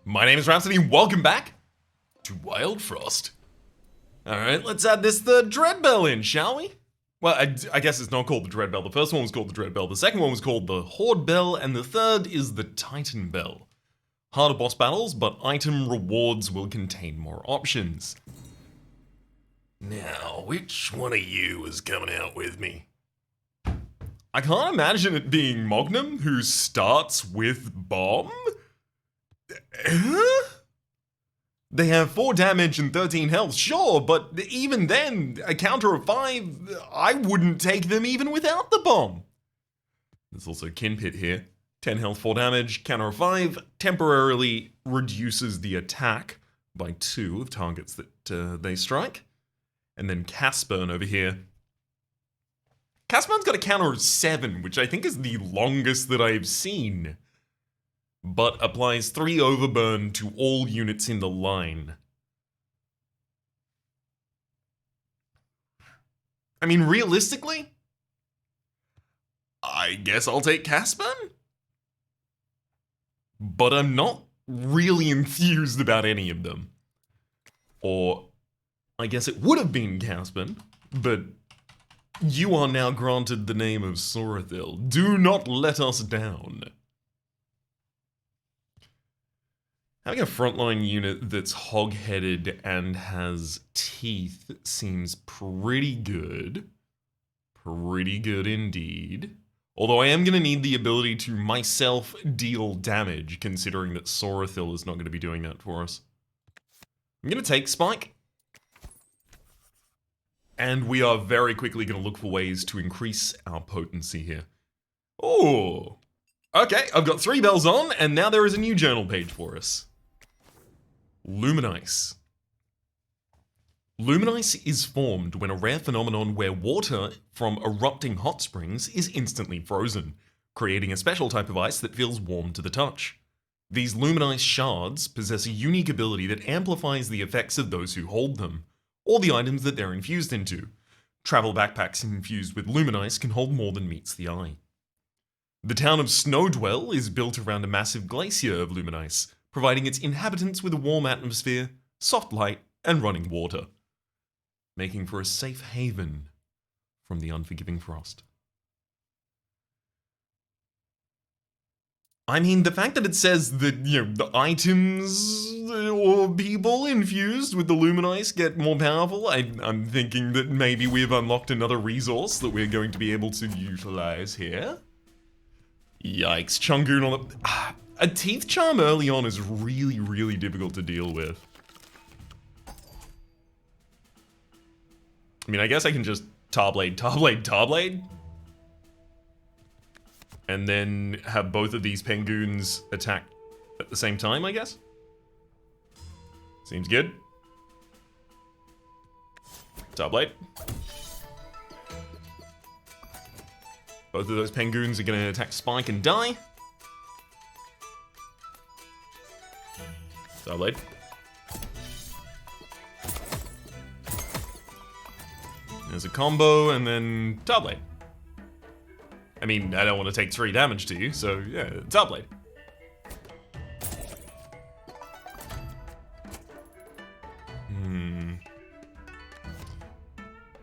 My name is Rhapsody, welcome back to Wildfrost. Alright, let's add this third dread bell in, shall we? Well, I guess it's not called the dread bell. The first one was called the dread bell, the second one was called the horde bell, and the third is the titan bell. Harder boss battles, but item rewards will contain more options. Now, which one of you is coming out with me? I can't imagine it being Mognum, who starts with bomb? They have 4 damage and 13 health, sure, but even then, a counter of 5, I wouldn't take them even without the bomb. There's also Kinpit here. 10 health, 4 damage, counter of 5, temporarily reduces the attack by 2 of targets that they strike. And then Casburn over here. Casburn's got a counter of 7, which I think is the longest that I've seen, but applies 3 overburn to all units in the line. I mean, realistically, I guess I'll take Casburn? But I'm not really enthused about any of them. Or, I guess it would have been Casburn, but you are now granted the name of Sorathil. Do not let us down. Having a frontline unit that's hog-headed and has teeth seems pretty good. Pretty good indeed. Although I am going to need the ability to myself deal damage, considering that Sorathil is not going to be doing that for us. I'm going to take Spike. And we are very quickly going to look for ways to increase our potency here. Oh, okay, I've got 3 bells on, and now there is a new journal page for us. Luminice. Luminice is formed when a rare phenomenon where water from erupting hot springs is instantly frozen, creating a special type of ice that feels warm to the touch. These Luminice shards possess a unique ability that amplifies the effects of those who hold them, or the items that they're infused into. Travel backpacks infused with Luminice can hold more than meets the eye. The town of Snowdwell is built around a massive glacier of Luminice, providing its inhabitants with a warm atmosphere, soft light, and running water, making for a safe haven from the unforgiving frost. I mean, the fact that it says that, the items or people infused with the Luminice get more powerful, I'm thinking that maybe we've unlocked another resource that we're going to be able to utilize here. Yikes, Chungoon on the... A Teeth Charm early on is really, really difficult to deal with. I mean, I guess I can just Tarblade, Tarblade, Tarblade? And then have both of these Pengoons attack at the same time, I guess? Seems good. Tarblade. Both of those Pengoons are going to attack Spike and die. Tarblade. There's a combo, and then Tarblade. I mean, I don't want to take 3 damage to you, so yeah, Tarblade.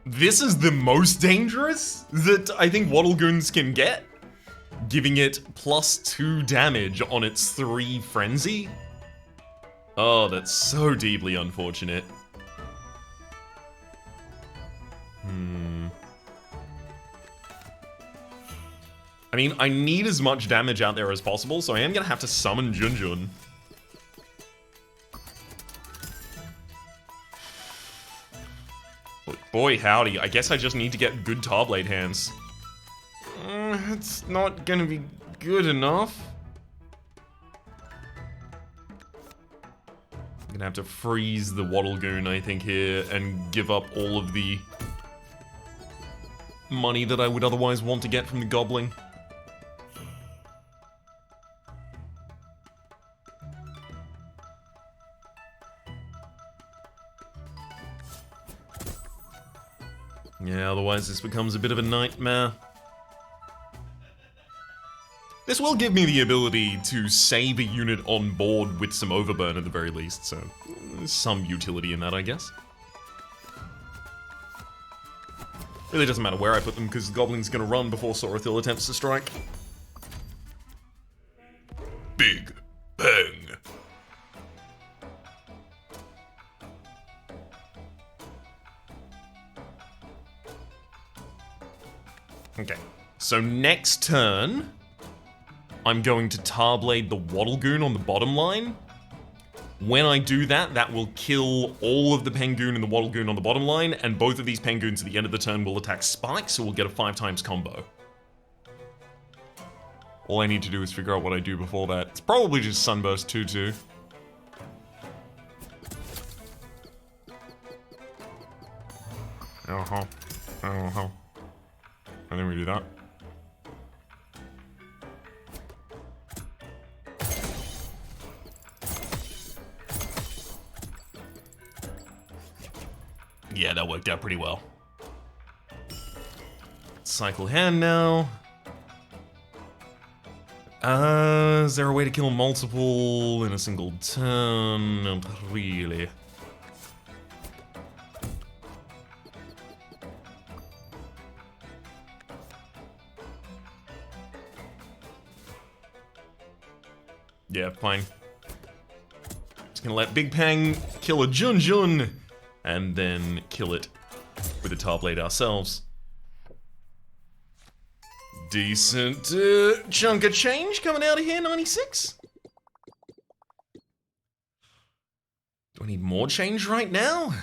This is the most dangerous that I think Wattlegoons can get. Giving it +2 damage on its 3 frenzy. Oh, that's so deeply unfortunate. I mean, I need as much damage out there as possible, so I am gonna have to summon Junjun. But boy howdy, I guess I just need to get good Tarblade hands. It's not gonna be good enough. I'm gonna have to freeze the Wattlegoon, I think, here, and give up all of the money that I would otherwise want to get from the Goblin. Yeah, otherwise this becomes a bit of a nightmare. This will give me the ability to save a unit on board with some overburn at the very least, so there's some utility in that, I guess. Really doesn't matter where I put them, because the Goblin's gonna run before Sorathil attempts to strike. Big Bang. Okay, so next turn, I'm going to Tarblade the Wattlegoon on the bottom line. When I do that, that will kill all of the Pengoon and the Wattlegoon on the bottom line, and both of these Pengoons at the end of the turn will attack Spike, so we'll get a 5x combo. All I need to do is figure out what I do before that. It's probably just Sunburst 2-2. Uh-huh. Uh-huh. And then we do that. Yeah, that worked out pretty well. Cycle hand now. Is there a way to kill multiple in a single turn? Not really. Yeah, fine. Just gonna let Big Pang kill a Jun Jun, and then kill it with a Tarblade ourselves. Decent chunk of change coming out of here, 96. Do I need more change right now?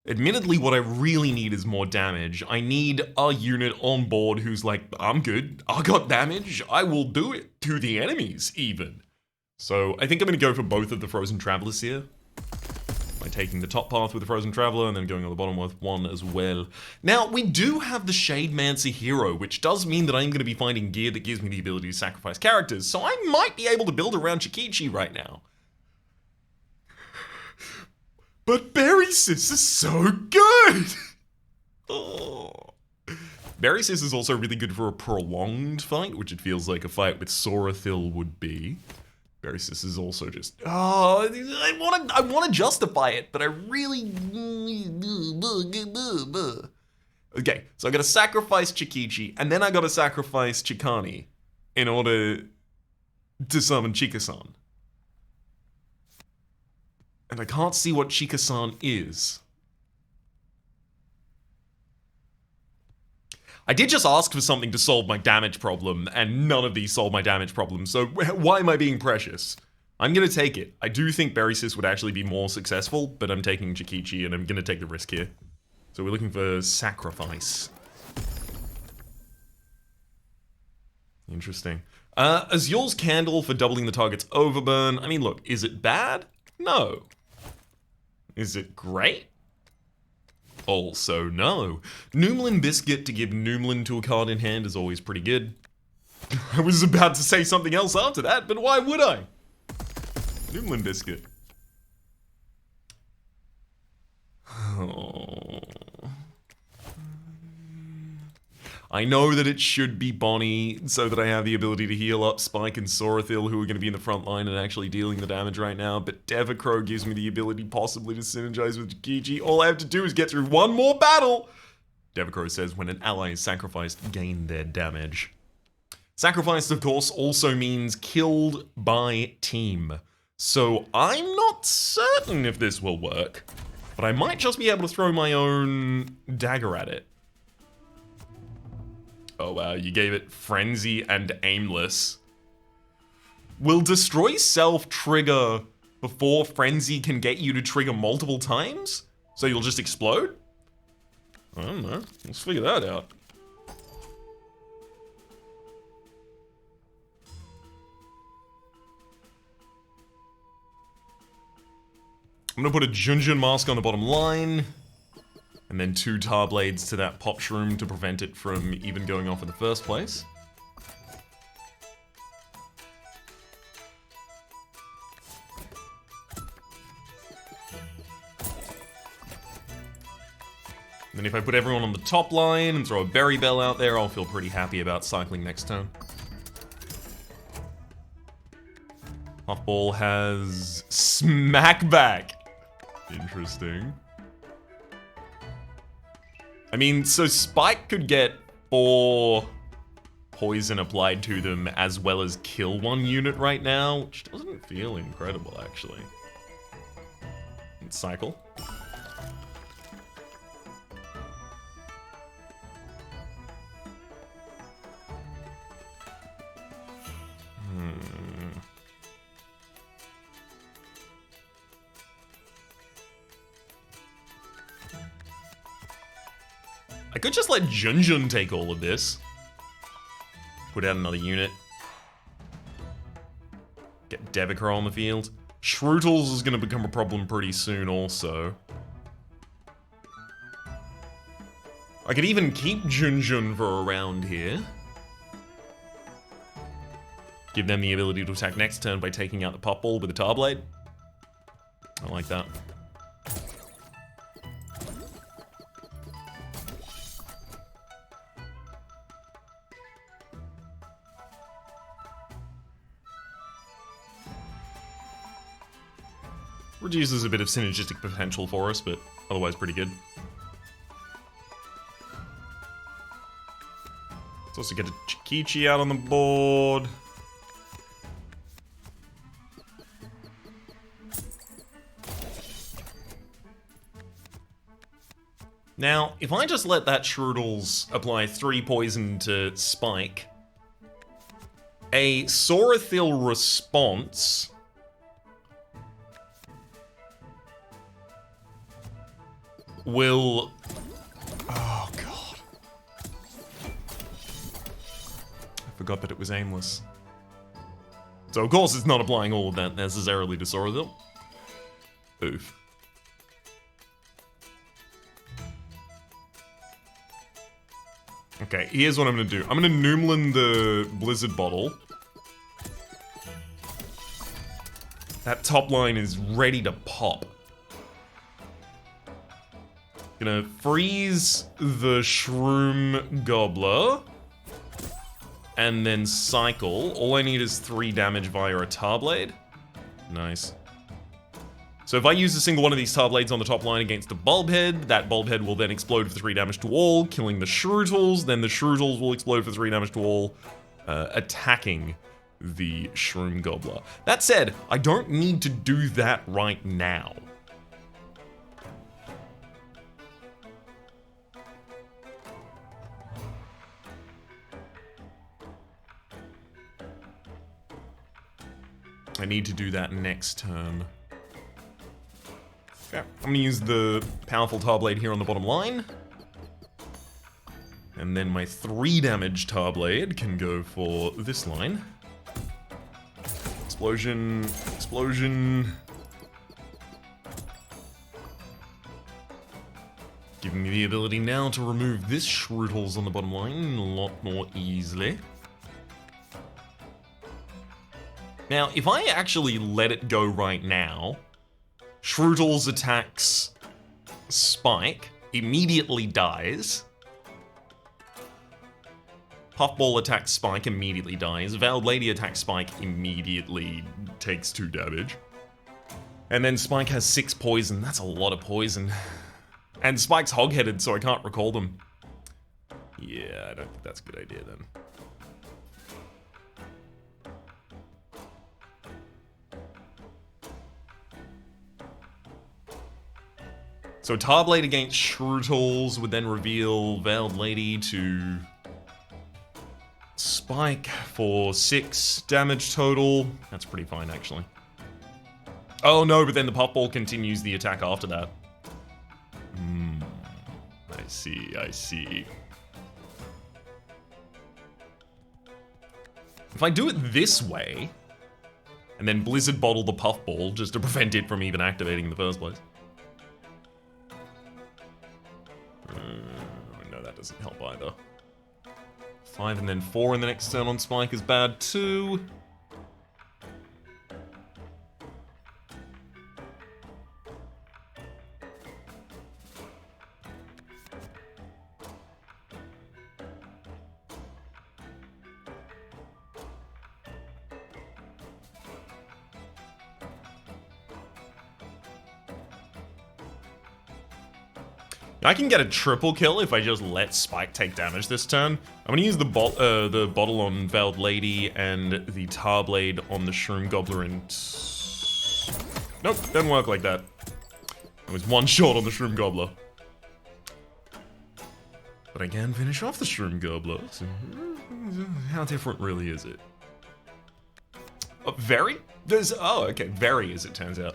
Admittedly, what I really need is more damage. I need a unit on board who's like, I'm good, I got damage, I will do it to the enemies, even. So I think I'm gonna go for both of the Frozen Travelers here. By taking the top path with the Frozen Traveler and then going on the bottom with one as well. Now, we do have the Shademancer hero, which does mean that I'm gonna be finding gear that gives me the ability to sacrifice characters, so I might be able to build around Chikichi right now. But Berry Sis is so good! Oh. Berry Sis is also really good for a prolonged fight, which it feels like a fight with Sorathil would be. Berry Sis is also just, oh, I want to justify it, but I really... Okay, so I gotta sacrifice Chikichi, and then I gotta sacrifice Chikani in order to summon Chika-san. And I can't see what Chika-san is. I did just ask for something to solve my damage problem, and none of these solve my damage problem, so why am I being precious? I'm gonna take it. I do think Berry Sis would actually be more successful, but I'm taking Chikichi, and I'm gonna take the risk here. So we're looking for sacrifice. Interesting. Azul's Candle for doubling the target's overburn. I mean, look, is it bad? No. Is it great? Also no. Noomlin Biscuit to give Noomlin to a card in hand is always pretty good. I was about to say something else after that, but why would I? Noomlin Biscuit. Oh. I know that it should be Bonnie, so that I have the ability to heal up Spike and Sorathil, who are going to be in the front line and actually dealing the damage right now, but Devacrow gives me the ability possibly to synergize with Chikichi. All I have to do is get through one more battle! Devacrow says when an ally is sacrificed, gain their damage. Sacrificed, of course, also means killed by team. So I'm not certain if this will work, but I might just be able to throw my own dagger at it. Oh wow, you gave it Frenzy and Aimless. Will Destroy Self trigger before Frenzy can get you to trigger multiple times? So you'll just explode? I don't know. Let's figure that out. I'm gonna put a Junjun Mask on the bottom line. And then 2 Tar Blades to that Pop Shroom to prevent it from even going off in the first place. And if I put everyone on the top line and throw a Berry Bell out there, I'll feel pretty happy about cycling next turn. Puffball has Smackback. Interesting. I mean, so Spike could get 4 poison applied to them as well as kill 1 unit right now, which doesn't feel incredible, actually. And cycle. I could just let Junjun take all of this. Put out another unit. Get Devika on the field. Shrootles is going to become a problem pretty soon also. I could even keep Junjun for a round here. Give them the ability to attack next turn by taking out the Puffball with a Tarblade. I like that. Reduces a bit of synergistic potential for us, but otherwise pretty good. Let's also get a Chikichi out on the board. Now, if I just let that Shrootles apply 3 poison to Spike, a Saurathil response will... Oh, God. I forgot that it was aimless. So, of course, it's not applying all of that necessarily to Saurathil. Oof. Okay, here's what I'm gonna do. I'm gonna Noomlin the Blizzard Bottle. That top line is ready to pop. Gonna freeze the Shroom Gobbler. And then cycle. All I need is 3 damage via a Tarblade. Nice. So if I use a single one of these Tarblades on the top line against a Bulbhead, that Bulbhead will then explode for 3 damage to all, killing the Shrootles. Then the Shrootles will explode for 3 damage to all, attacking the Shroom Gobbler. That said, I don't need to do that right now. I need to do that next turn. Okay, I'm gonna use the powerful Tarblade here on the bottom line. And then my 3 damage Tarblade can go for this line. Explosion, explosion. Giving me the ability now to remove this Shrootles on the bottom line a lot more easily. Now, if I actually let it go right now, Shrootles attacks Spike, immediately dies. Puffball attacks Spike, immediately dies. Veiled Lady attacks Spike, immediately takes 2 damage. And then Spike has 6 poison. That's a lot of poison. And Spike's hog-headed, so I can't recall them. Yeah, I don't think that's a good idea then. So Tarblade against Shrootles would then reveal Veiled Lady to Spike for 6 damage total. That's pretty fine, actually. Oh no, but then the Puffball continues the attack after that. I see, I see. If I do it this way, and then Blizzard Bottle the Puffball just to prevent it from even activating in the first place. No, that doesn't help either. 5 and then 4 in the next turn on Spike is bad too. I can get a triple kill if I just let Spike take damage this turn. I'm gonna use the bottle on Veiled Lady and the Tar Blade on the Shroom Gobbler and... Nope, doesn't work like that. It was one shot on the Shroom Gobbler. But I can finish off the Shroom Gobbler, so how different really is it? Very? Oh, okay, very as it turns out.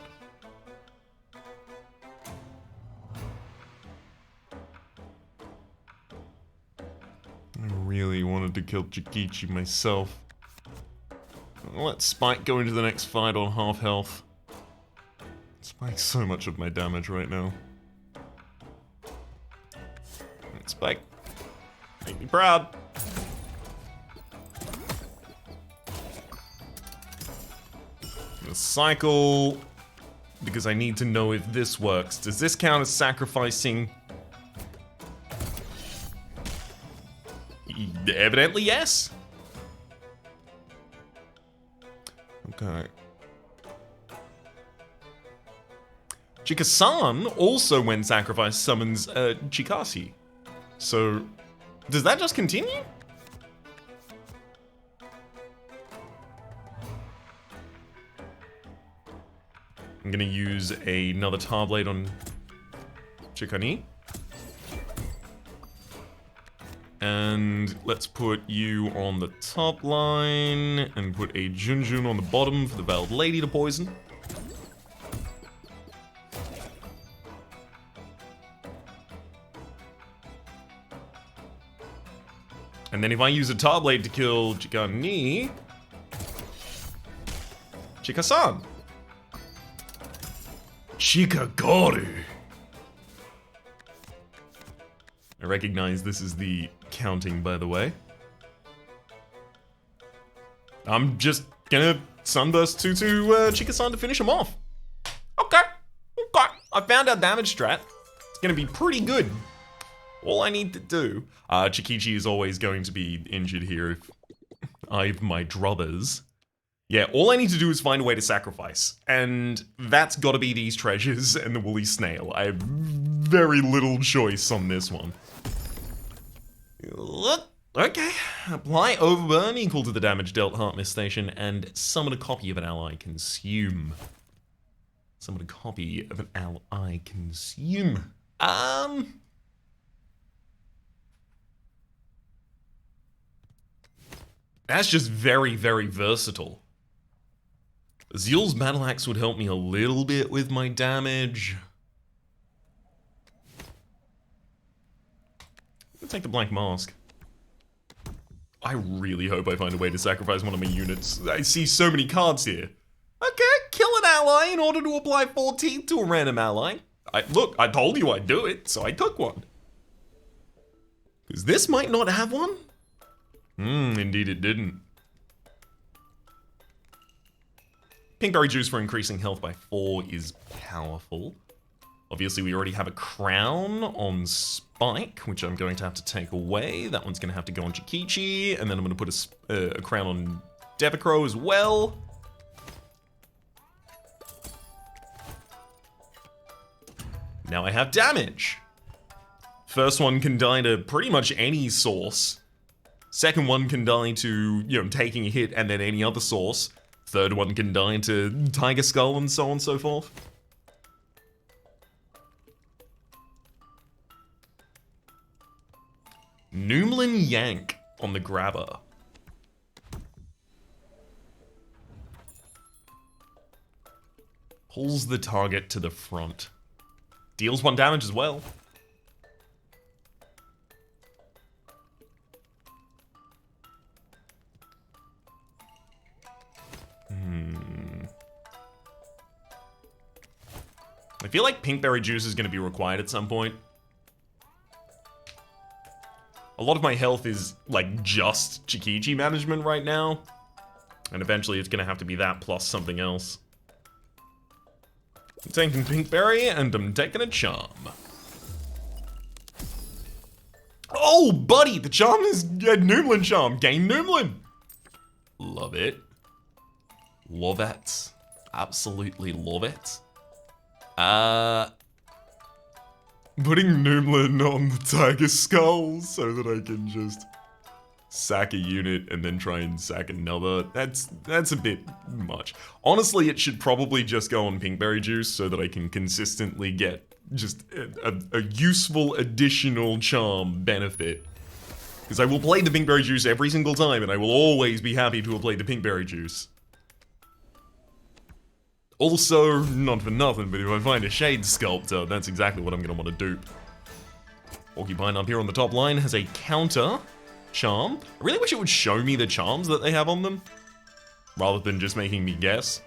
I really wanted to kill Chikichi myself. I'll let Spike go into the next fight on half health. Spike's so much of my damage right now. Right, Spike, make me proud. I'm gonna cycle, because I need to know if this works. Does this count as sacrificing? Evidently, yes. Okay. Chika-san also, when sacrificed, summons Chikasi. So, does that just continue? I'm gonna use another Tar Blade on Chikani. And let's put you on the top line and put a Junjun on the bottom for the Veiled Lady to poison. And then if I use a Tar Blade to kill Chikani... Chika-san! Chikagori! I recognize this is the counting, by the way. I'm just gonna Sunburst Tutu Chika-san to finish him off. Okay. I found our damage strat. It's gonna be pretty good. All I need to do... Chikichi is always going to be injured here if I've my druthers. Yeah, all I need to do is find a way to sacrifice. And that's gotta be these treasures and the woolly snail. I have very little choice on this one. Okay, apply overburn equal to the damage dealt Heartmist Station and summon a copy of an ally consume. Summon a copy of an ally consume. That's just very, very versatile. Zeal's Battle Axe would help me a little bit with my damage. I'll take the Black Mask. I really hope I find a way to sacrifice one of my units. I see so many cards here. Okay, kill an ally in order to apply 14 to a random ally. Look, I told you I'd do it, so I took one. Because this might not have one. Indeed it didn't. Pinkberry Juice for increasing health by 4 is powerful. Obviously, we already have a crown on Spike, which I'm going to have to take away. That one's going to have to go on Chikichi, and then I'm going to put a crown on Devacrow as well. Now I have damage. First one can die to pretty much any source. Second one can die to, taking a hit and then any other source. Third one can die to Tiger Skull and so on and so forth. Noomlin Yank on the grabber. Pulls the target to the front. Deals 1 damage as well. I feel like Pinkberry Juice is going to be required at some point. A lot of my health is, like, just Chikichi management right now. And eventually it's going to have to be that plus something else. I'm taking Pinkberry, and I'm taking a Charm. Oh, buddy! The Charm is a Noomlin Charm. Gain Noomlin! Love it. Love it. Absolutely love it. Putting Noomlin on the Tiger Skull so that I can just sack a unit and then try and sack another. That's a bit much. Honestly, it should probably just go on Pinkberry Juice so that I can consistently get just a useful additional charm benefit. Because I will play the Pinkberry Juice every single time and I will always be happy to have played the Pinkberry Juice. Also, not for nothing, but if I find a Shade Sculptor, that's exactly what I'm going to want to dupe. Porcupine up here on the top line has a counter charm. I really wish it would show me the charms that they have on them, rather than just making me guess.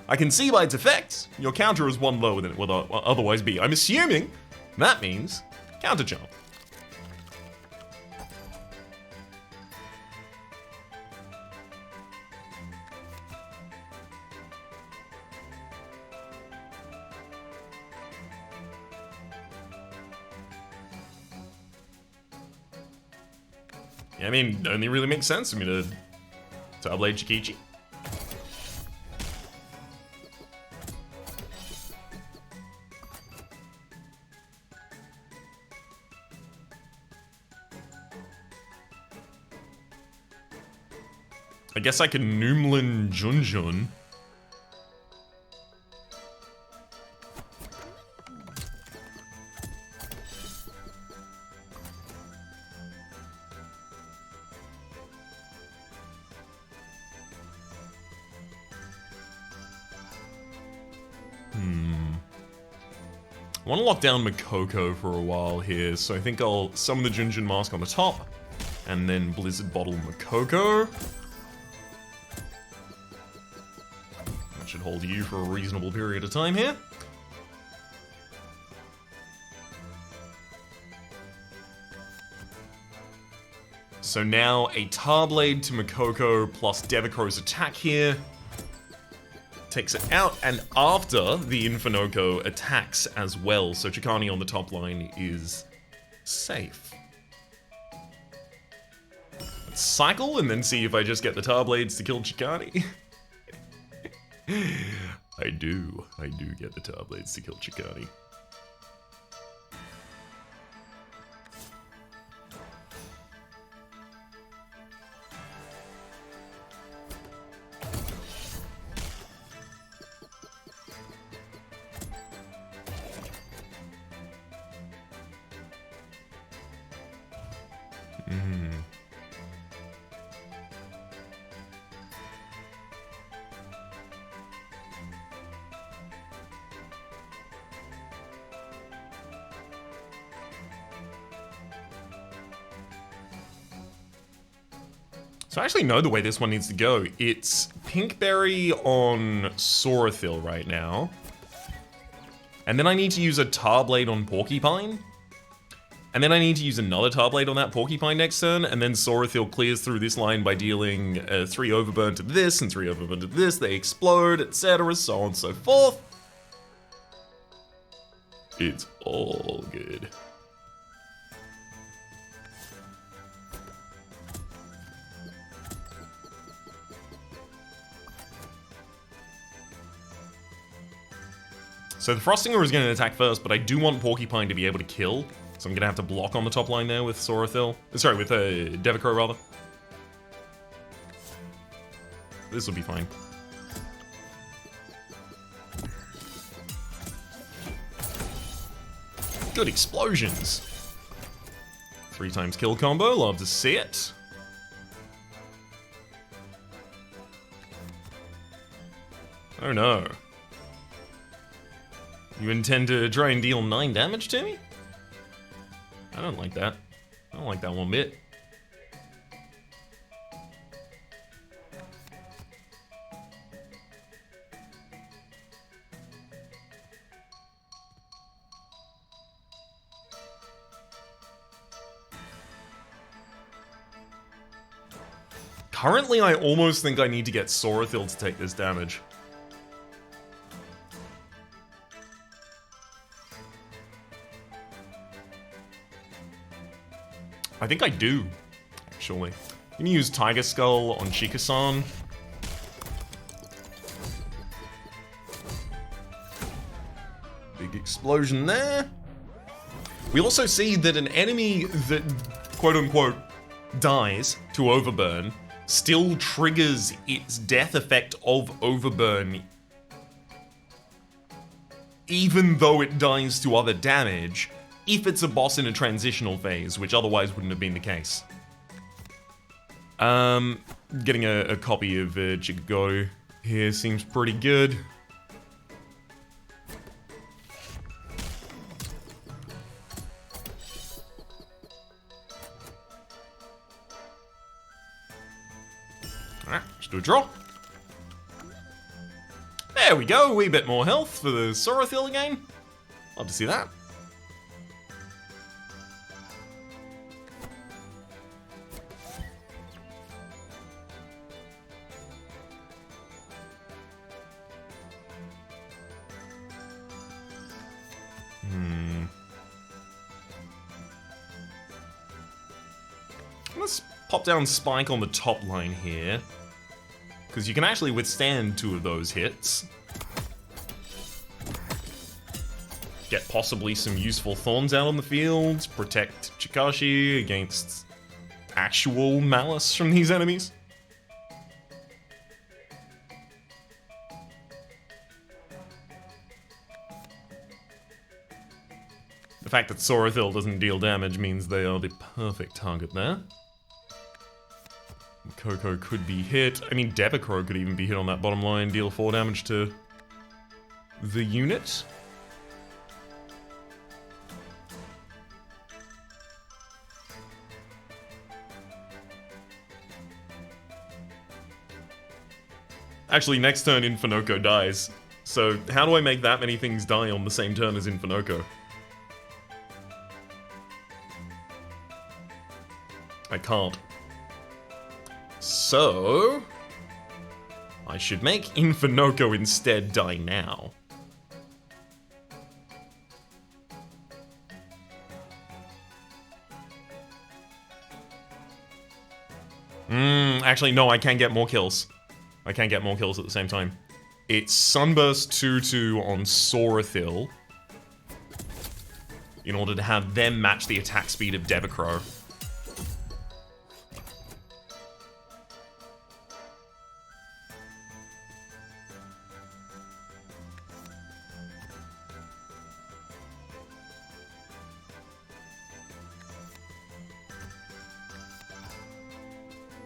I can see by its effects, your counter is one lower than it would otherwise be. I'm assuming that means counter charm. Yeah, I mean, it only really makes sense for me to Tarblade Chikichi. I guess I can Noomlin Junjun. I want to lock down Makoko for a while here, so I think I'll summon the Junjun Mask on the top, and then Blizzard Bottle Makoko. That should hold you for a reasonable period of time here. So now a Tarblade to Makoko plus Devicro's attack here. Takes it out, and after the Infinoko attacks as well, so Chikani on the top line is safe. Let's cycle and then see if I just get the Tarblades to kill Chikani. I do get the Tarblades to kill Chikani. So I actually know the way this one needs to go. It's Pinkberry on Saurathil right now. And then I need to use a Tarblade on Porcupine. And then I need to use another Tarblade on that Porcupine next turn, and then Saurathil clears through this line by dealing 3 Overburn to this and 3 Overburn to this. They explode, etc., so on and so forth. It's all good. So the Frostinger is going to attack first, but I do want Porcupine to be able to kill. So I'm going to have to block on the top line there with Saurathil. Sorry, with Devicro, rather. This will be fine. Good explosions. 3 times kill combo, love to see it. Oh no. You intend to try and deal 9 damage to me? I don't like that. I don't like that one bit. Currently, I almost think I need to get Saurathil to take this damage. I think I do, actually. I'm gonna use Tiger Skull on Chika-san. Big explosion there. We also see that an enemy that, quote-unquote, dies to overburn still triggers its death effect of overburn even though it dies to other damage, if it's a boss in a transitional phase, which otherwise wouldn't have been the case. Getting a copy of Chigoru here seems pretty good. Alright, let's do a draw. There we go, a wee bit more health for the Sorothil again. Love to see that. Let's pop down Spike on the top line here, because you can actually withstand 2 of those hits. Get possibly some useful thorns out on the field, protect Chikashi against actual malice from these enemies. The fact that Sorothil doesn't deal damage means they are the perfect target there. Coco could be hit. I mean, Debicro could even be hit on that bottom line, deal 4 damage to the unit. Actually, next turn Infinoko dies. So how do I make that many things die on the same turn as Infinoko? I can't. So I should make Infinoko instead die now. Actually, no, I can get more kills. I can get more kills at the same time. It's Sunburst 2-2 on Sorothil in order to have them match the attack speed of Debicro.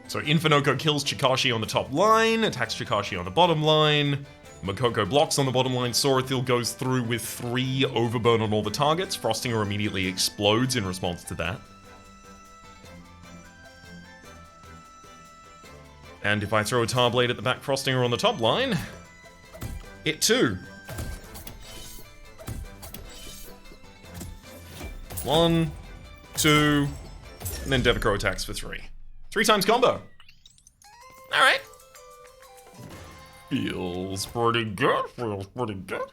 So Infinoko kills Chikashi on the top line, attacks Chikashi on the bottom line, Makoko blocks on the bottom line, Sorothil goes through with 3 overburn on all the targets, Frostinger immediately explodes in response to that. And if I throw a Tar Blade at the back Frostinger on the top line, it too. 1, 2, and then Debicro attacks for 3. 3 times combo. Alright. Feels pretty good, feels pretty good.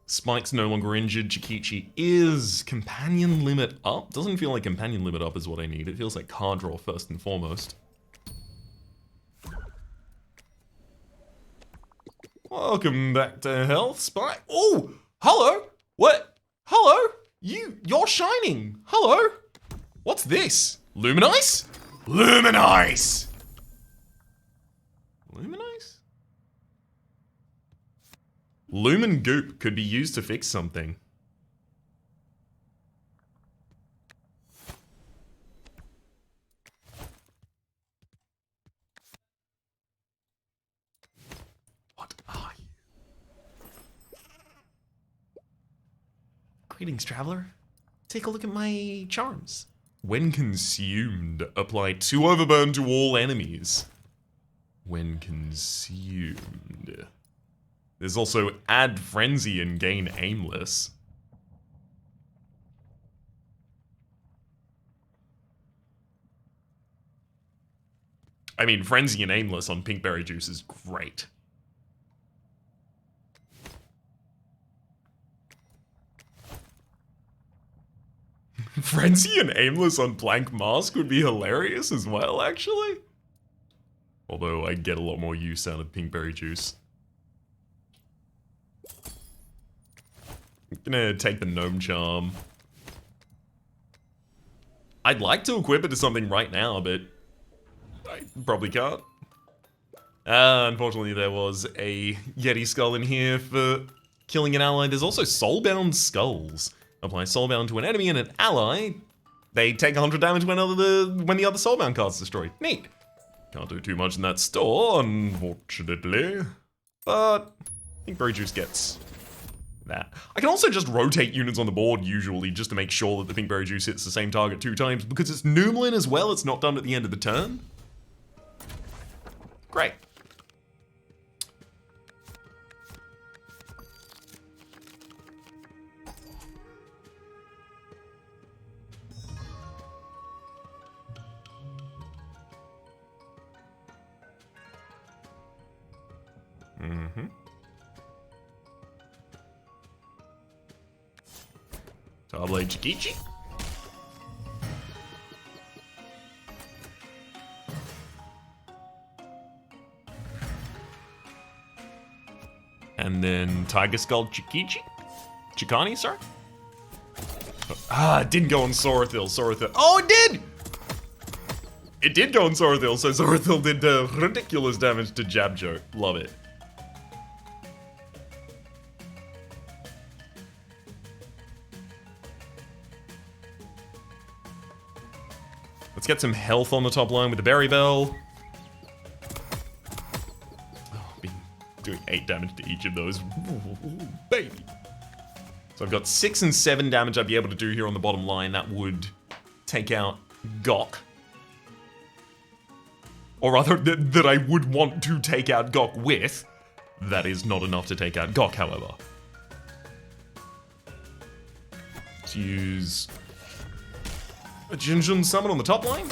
Spike's no longer injured, Chikichi is companion limit up. Doesn't feel like companion limit up is what I need. It feels like card draw first and foremost. Welcome back to health, Spike. Oh, hello. What? Hello? You're shining. Hello? What's this? Luminice? Luminice! Luminice? Lumen Goop could be used to fix something. What are you? Greetings, traveler. Take a look at my charms. When consumed, apply 2 overburn to all enemies. When consumed. There's also add frenzy and gain aimless. I mean, frenzy and aimless on Pinkberry Juice is great. Frenzy and aimless on Blank Mask would be hilarious as well, actually. Although I get a lot more use out of Pinkberry Juice. Gonna take the Gnome Charm. I'd like to equip it to something right now, but I probably can't. Unfortunately, there was a Yeti Skull in here for killing an ally. There's also Soulbound Skulls. Apply Soulbound to an enemy and an ally. They take 100 damage when the other Soulbound card's destroyed. Neat. Can't do too much in that store, unfortunately. But I think Berry Juice gets that. I can also just rotate units on the board usually just to make sure that the Pink Berry Juice hits the same target 2 times. Because it's Noomlin as well, it's not done at the end of the turn. Great. Mm-hmm. Tarblade Chikichi. And then Tiger Skull Chikichi? Chikani, sorry? It didn't go on Sorathil. Oh, it did! It did go on Sorathil, so Sorathil did ridiculous damage to Jabjo. Love it. Let's get some health on the top line with the Berry Bell. Oh, been doing 8 damage to each of those. Ooh, baby. So I've got 6 and 7 damage I'd be able to do here on the bottom line. That would take out Gok. Or rather, that I would want to take out Gok with. That is not enough to take out Gok, however. Let's use a Jinjun Summon on the top line.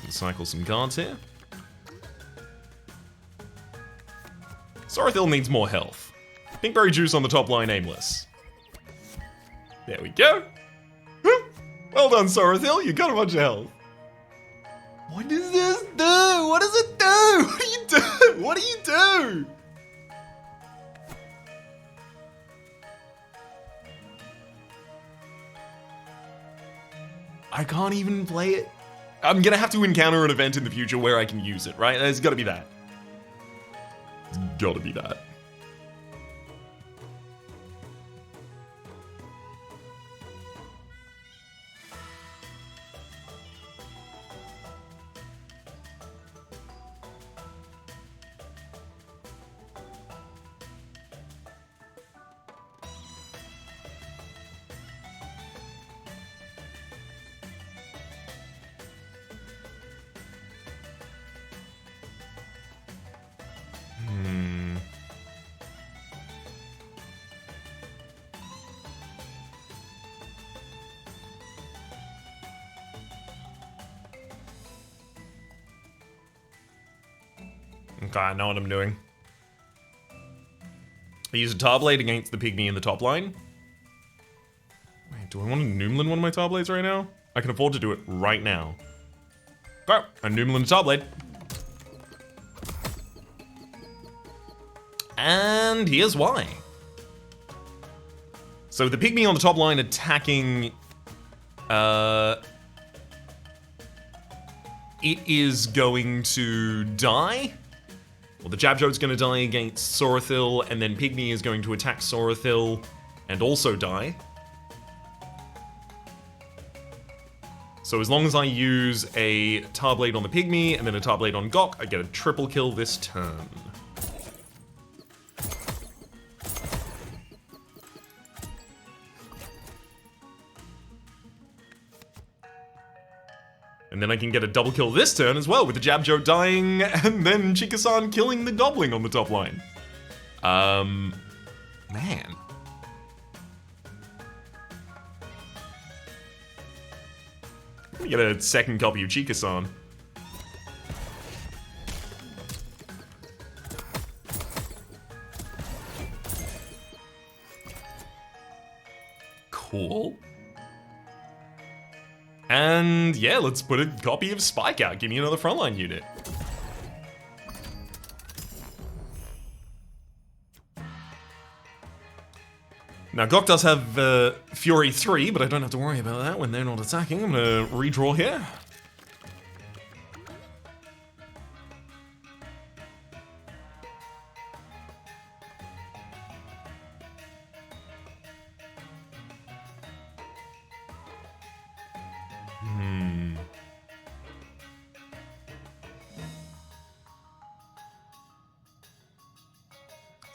Cycle some cards here. Sorathil needs more health. Pink Berry Juice on the top line, aimless. There we go. Well done, Sorathil. You got a bunch of health. What does this do? What does it do? What do you do? What do you do? I can't even play it. I'm gonna have to encounter an event in the future where I can use it, right? There's gotta be that. It's gotta be that. Okay, I know what I'm doing. I use a Tarblade against the Pygmy in the top line. Wait, do I want to Noomlin one of my Tarblades right now? I can afford to do it right now. Go! I Noomlin a Tarblade. And here's why. So the Pygmy on the top line attacking... it is going to die. Well, the Jabjo's going to die against Sorathil, and then Pygmy is going to attack Sorathil and also die. So as long as I use a Tarblade on the Pygmy and then a Tarblade on Gok, I get a triple kill this turn. And then I can get a double kill this turn as well with the Jabjo dying and then Chika-san killing the Goblin on the top line. Man. Let me get a second copy of Chika-san. Cool. And yeah, let's put a copy of Spike out. Give me another frontline unit. Now, Gok does have Fury 3, but I don't have to worry about that when they're not attacking. I'm gonna redraw here.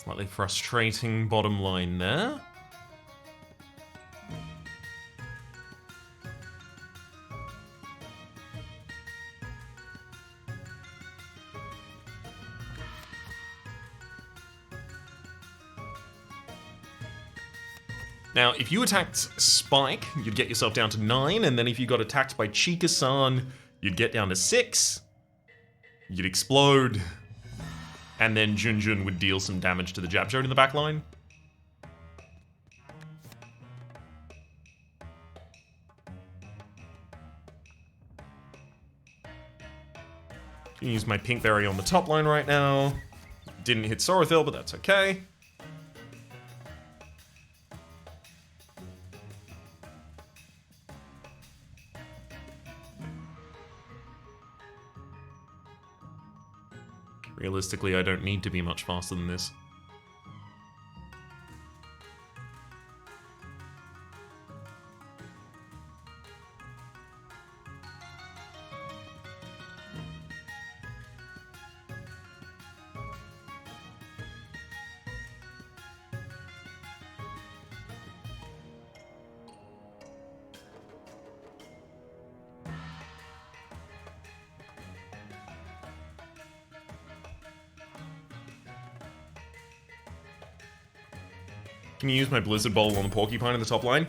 Slightly frustrating bottom line there. Now, if you attacked Spike, you'd get yourself down to 9, and then if you got attacked by Chika-san, you'd get down to 6. You'd explode, and then Junjun would deal some damage to the Japjode in the back line. Gonna use my Pink Berry on the top line right now. Didn't hit Sorothil, but that's okay. Realistically, I don't need to be much faster than this. Can you use my Blizzard Bowl on the Porcupine in the top line?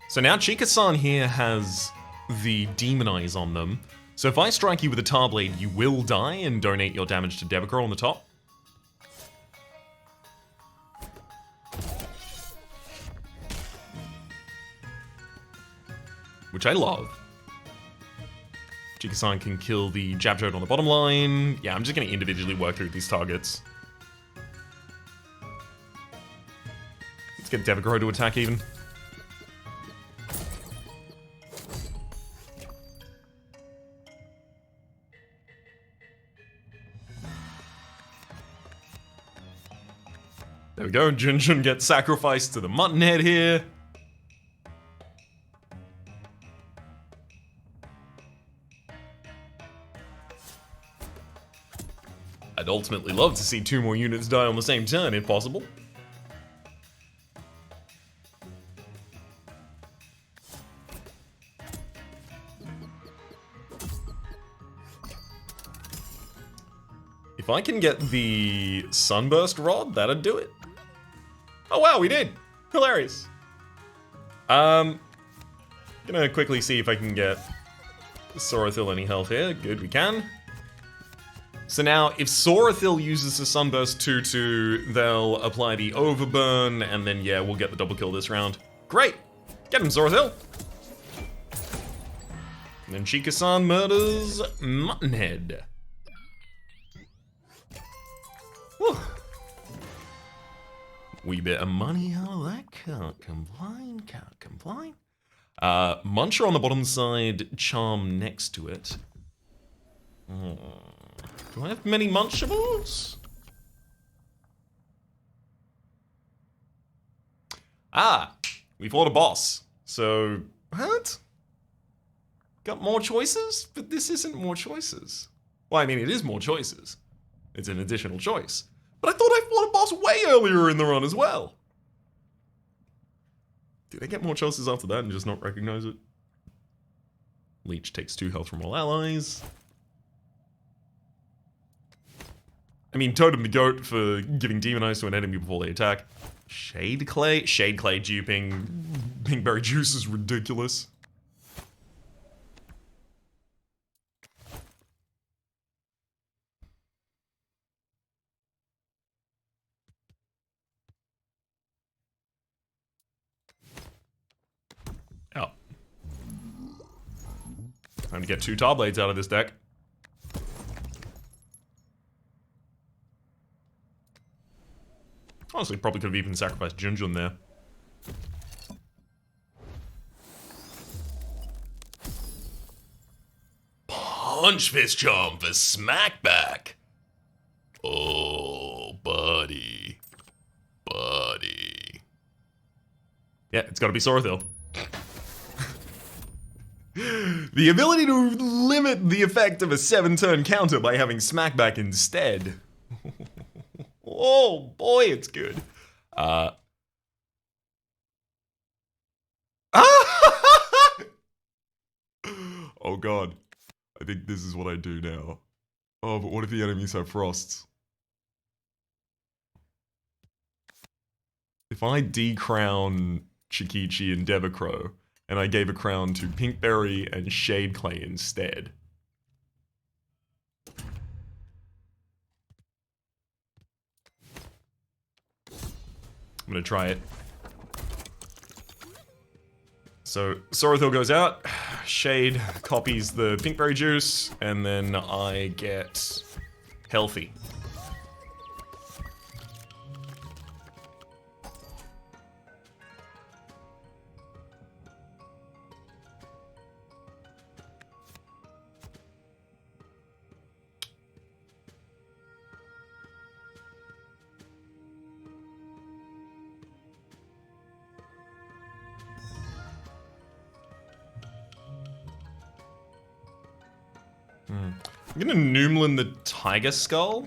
So now Chika-san here has the Demonize on them. So if I strike you with a Tar Blade, you will die and donate your damage to Debicor on the top. Which I love. Chika-san can kill the Japjode on the bottom line. Yeah, I'm just going to individually work through these targets. Let's get Debicor to attack even. There we go, Junjun gets sacrificed to the Muttonhead here. I'd ultimately love to see 2 more units die on the same turn, if possible. If I can get the Sunburst Rod, that'd do it. Oh wow, we did! Hilarious. Gonna quickly see if I can get Sorothil any health here. Good, we can. So now, if Sorothil uses the Sunburst 2-2, they'll apply the Overburn, and then yeah, we'll get the double kill this round. Great! Get him, Sorothil! And then Chika-san murders Muttonhead. Whew. Wee bit of money out of that, can't complain, can't complain. Muncher on the bottom side, Charm next to it. Do I have many Munchables? Ah, we fought a boss. So, what? Got more choices? But this isn't more choices. Well, I mean, it is more choices. It's an additional choice. But I thought I fought a boss way earlier in the run as well. Did I get more choices after that and just not recognize it? Leech takes 2 health from all allies. I mean, Totem the Goat for giving Demonize to an enemy before they attack. Shade Clay duping Pinkberry Juice is ridiculous. Oh. Time to get 2 Tar Blades out of this deck. Honestly, probably could have even sacrificed Junjun there. Punch Fist Charm for Smackback. Oh, buddy. Buddy. Yeah, it's gotta be Sorthil. The ability to limit the effect of a 7-turn counter by having Smackback instead. Oh boy, it's good. Oh god. I think this is what I do now. Oh, but what if the enemies have frosts? If I decrown Chikichi and Devacrow, and I gave a crown to Pinkberry and Shadeclay instead. I'm gonna try it. So, Sorithil goes out, Shade copies the Pinkberry juice, and then I get healthy. I'm gonna Noomlin the Tiger Skull.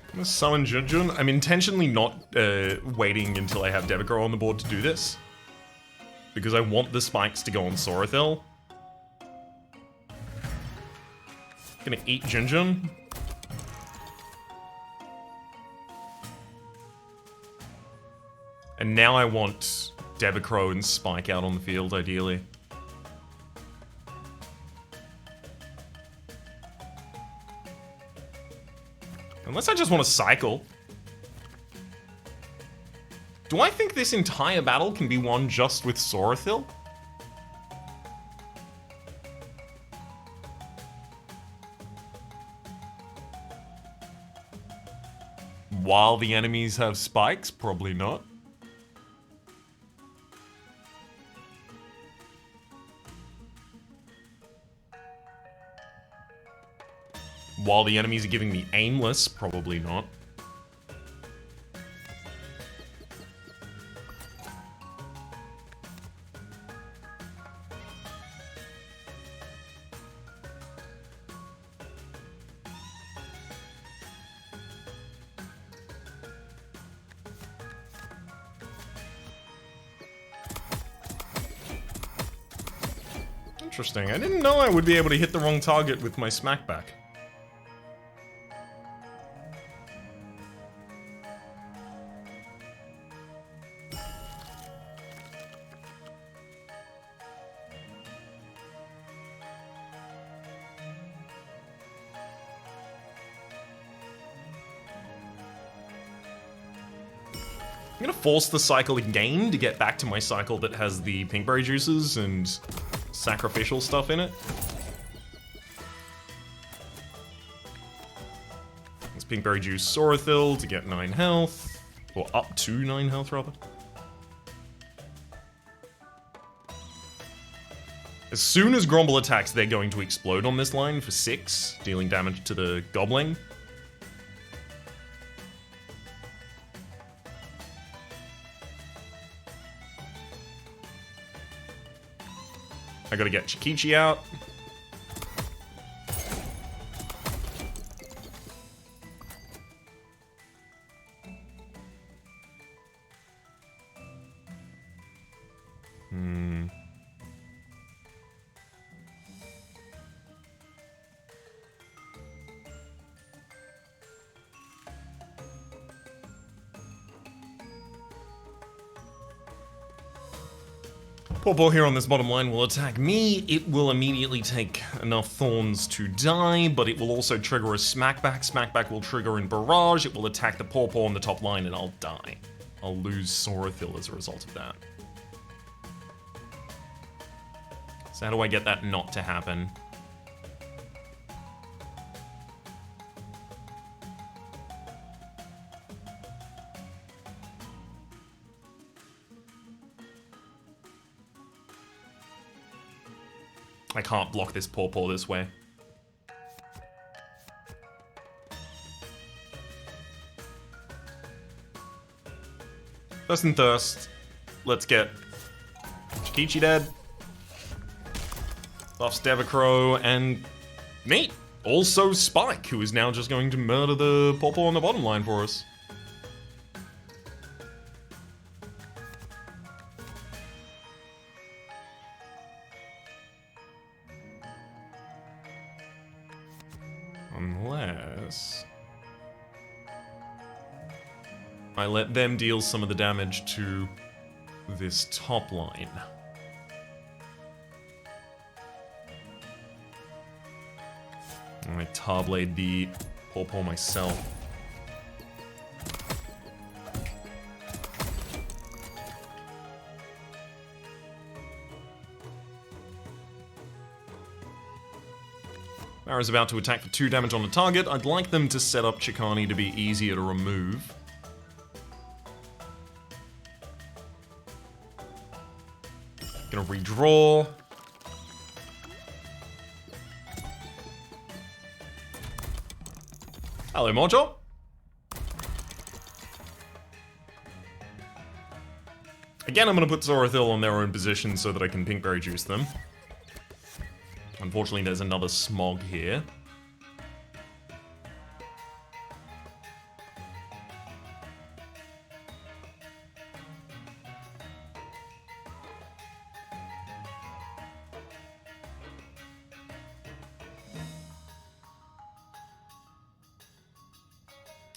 I'm gonna summon Junjun. I'm intentionally not waiting until I have Devacrow on the board to do this. Because I want the spikes to go on Sorithil. Gonna eat Junjun. And now I want Devacrow and Spike out on the field, ideally. Unless I just want to cycle. Do I think this entire battle can be won just with Sorithil? While the enemies have spikes? Probably not. While the enemies are giving me aimless? Probably not. Interesting. I didn't know I would be able to hit the wrong target with my smackback. I'm gonna force the cycle again to get back to my cycle that has the pinkberry juices and sacrificial stuff in it. It's pinkberry juice Sorithil to get 9 health. Or up to 9 health, rather. As soon as Grumble attacks, they're going to explode on this line for 6, dealing damage to the Goblin. I gotta get Chikichi out. Pawpaw here on this bottom line will attack me. It will immediately take enough thorns to die, but it will also trigger a smackback. Smackback will trigger in barrage. It will attack the Pawpaw on the top line and I'll die. I'll lose Sorathil as a result of that. So how do I get that not to happen? I can't block this Pawpaw this way. First and thirst, let's get Chikichi dead. Buffs Devacrow and neat. Also Spike, who is now just going to murder the Pawpaw on the bottom line for us. Unless I let them deal some of the damage to this top line. I Tarblade the Pawpaw myself. Mara's about to attack for 2 damage on the target. I'd like them to set up Chikani to be easier to remove. Gonna redraw. Hello, Mojo. Again, I'm gonna put Zorathil on their own position so that I can Pinkberry Juice them. Unfortunately, there's another Smog here.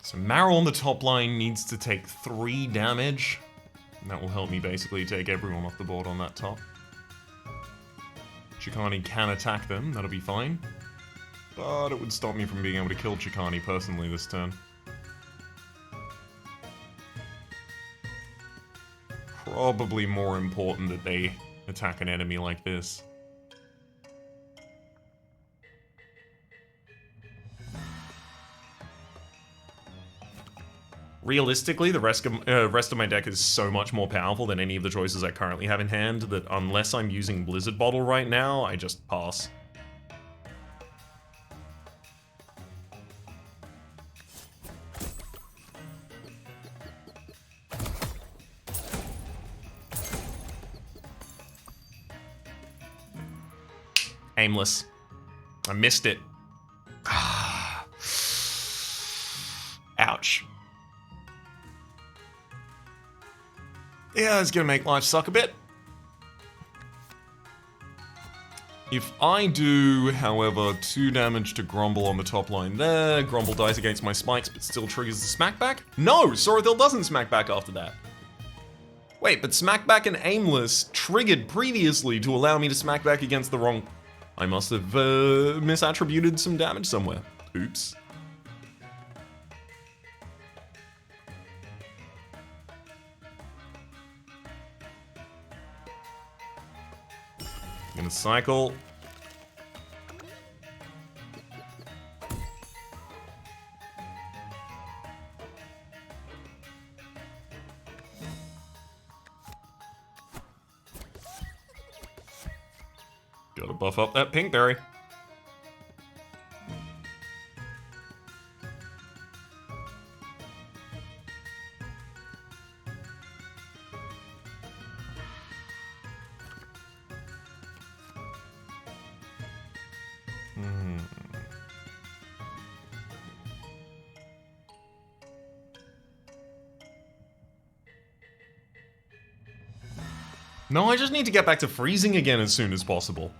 So Marrow on the top line needs to take 3 damage. And that will help me basically take everyone off the board on that top. Chikani can attack them, that'll be fine. But it would stop me from being able to kill Chikani personally this turn. Probably more important that they attack an enemy like this. Realistically, the rest of my deck is so much more powerful than any of the choices I currently have in hand that unless I'm using Blizzard Bottle right now, I just pass. Aimless. I missed it. Ouch. Yeah, it's gonna make life suck a bit. If I do, however, 2 damage to Grumble on the top line there, Grumble dies against my spikes but still triggers the smackback? No! Sorathil doesn't smackback after that. Wait, but smackback and aimless triggered previously to allow me to smackback against the wrong... I must have misattributed some damage somewhere. Oops. Gonna cycle. Gotta buff up that Pinkberry. No, I just need to get back to freezing again as soon as possible.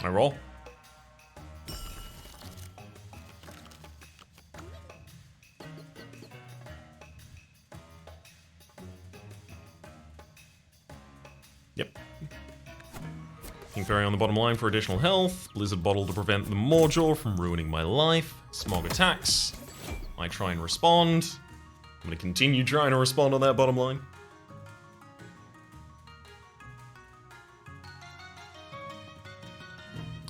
I roll. Yep. Pink Fairy on the bottom line for additional health. Blizzard Bottle to prevent the Mawjaw from ruining my life. Smog attacks. I try and respond. I'm going to continue trying to respond on that bottom line.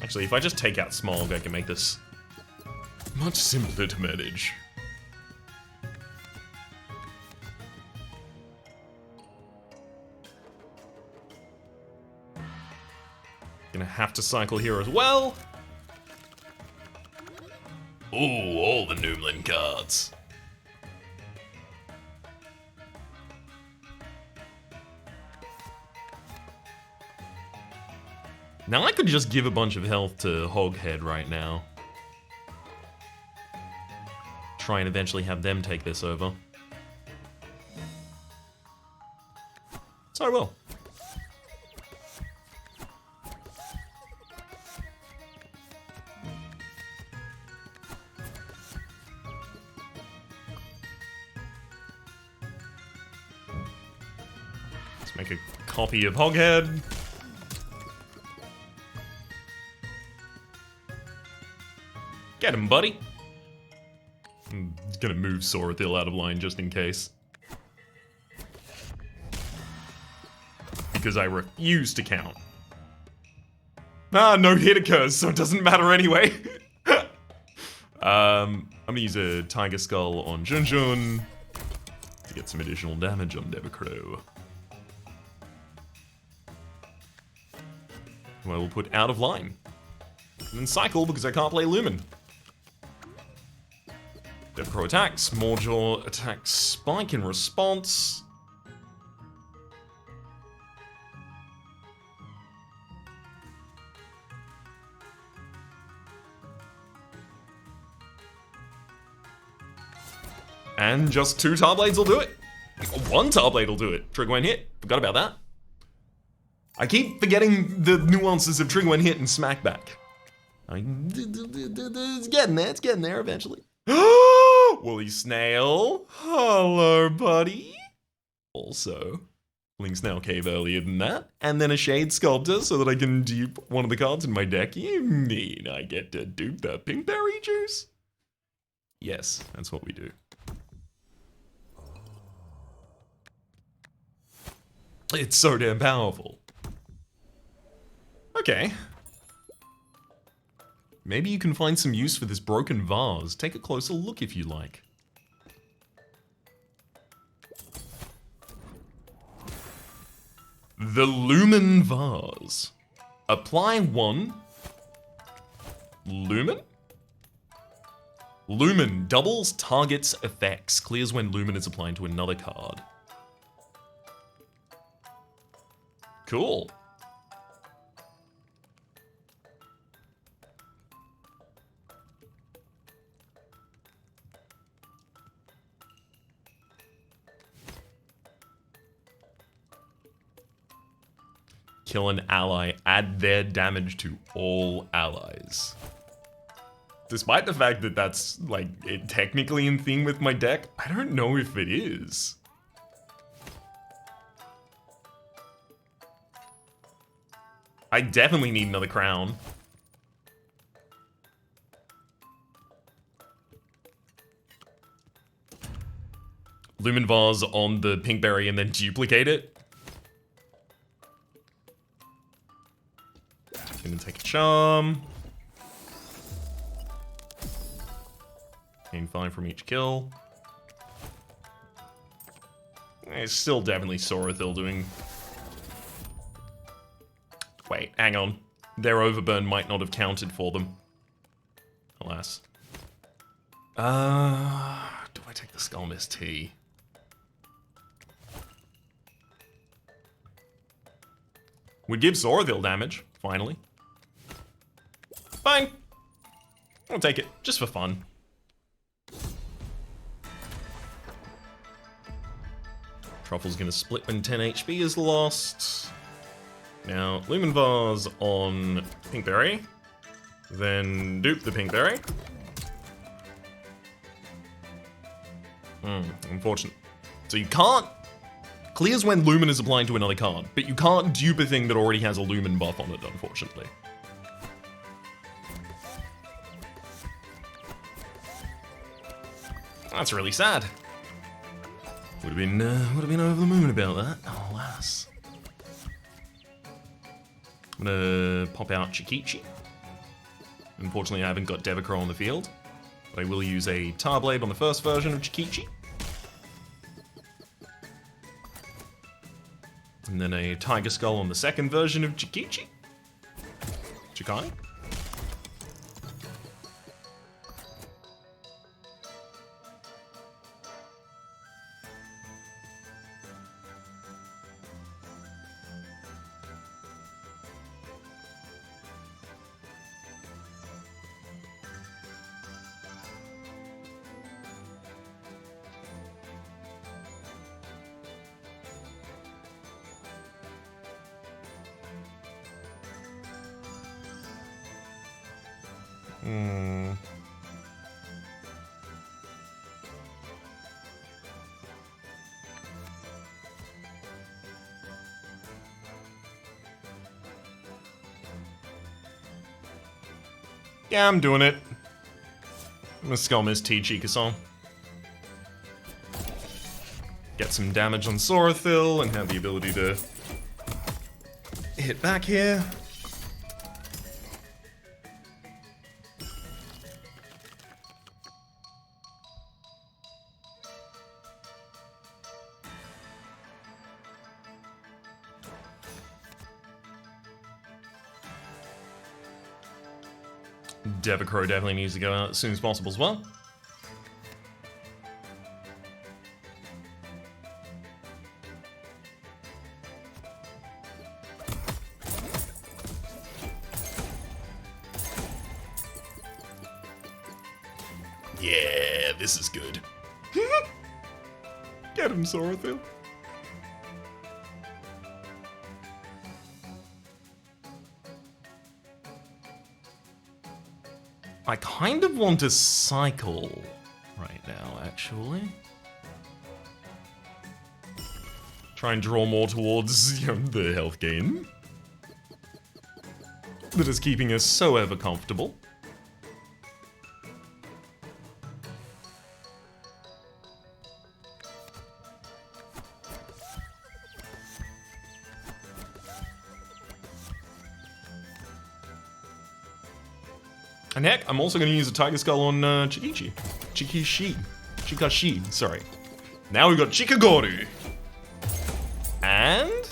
Actually, if I just take out Smog, I can make this much simpler to manage. Gonna have to cycle here as well. Ooh, all the Noomlin cards. Now I could just give a bunch of health to Hoghead right now. Try and eventually have them take this over. So I will. Let's make a copy of Hoghead. Get him, buddy. I'm gonna move Sorathil out of line just in case. Because I refuse to count. Ah, no hit occurs, so it doesn't matter anyway. I'm gonna use a Tiger Skull on Junjun to get some additional damage on Devacrow. Who I will put out of line. And then cycle because I can't play Lumen. Devacrow attacks, Mawjaw attacks Spike in response. And just 2 Tarblades will do it. 1 Tarblade will do it. Trigger when hit. Forgot about that. I keep forgetting the nuances of trigger when hit and smackback. It's getting there. It's getting there eventually. Woolly Snail. Hello, buddy. Also, Link Snail Cave earlier than that. And then a Shade Sculptor so that I can dupe one of the cards in my deck. You mean I get to dupe the Pinkberry Juice? Yes, that's what we do. It's so damn powerful. Okay. Maybe you can find some use for this broken vase. Take a closer look if you like. The Lumen Vase. Apply 1. Lumen? Lumen doubles target's effects. Clears when Lumen is applied to another card. Cool. Kill an ally, add their damage to all allies. Despite the fact that that's, like, it technically in theme with my deck, I don't know if it is. I definitely need another crown. Lumen Vase on the Pinkberry and then duplicate it. Gonna take a charm. Gain 5 from each kill. It's still definitely Sorathil doing... Wait, hang on. Their overburn might not have counted for them. Alas. Do I take the Skull Mist Tea? Would give Sorathil damage, finally. Fine. I'll take it, just for fun. Truffle's gonna split when 10 HP is lost. Now, Lumen Vase on Pinkberry. Then dupe the Pinkberry. Unfortunate. So you can't Clears when Lumen is applied to another card, but you can't dupe a thing that already has a Lumen buff on it, unfortunately. That's really sad. Would have been over the moon about that. Oh, alas. I'm gonna pop out Chikichi. Unfortunately, I haven't got Devacro on the field, but I will use a Tar Blade on the first version of Chikichi. And then a Tiger Skull on the second version of Chikichi. Chikai. Yeah, I'm doing it. I'm gonna skull Miss T. Chikason. Get some damage on Sorathil and have the ability to hit back here. Devacro definitely needs to go out as soon as possible as well. Yeah, this is good. Get him, Sorathil. I kind of want to cycle right now, actually. Try and draw more towards, the health gain that is keeping us so ever comfortable. And heck, I'm also going to use a Tiger Skull on Chikashi, sorry. Now we've got Chikagoru. And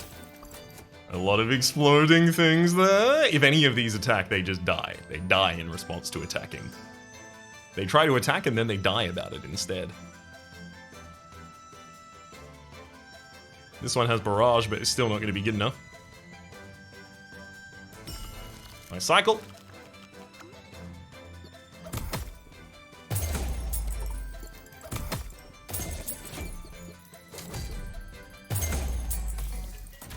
a lot of exploding things there. If any of these attack, they just die. They die in response to attacking. They try to attack and then they die about it instead. This one has Barrage, but it's still not going to be good enough. Nice cycle.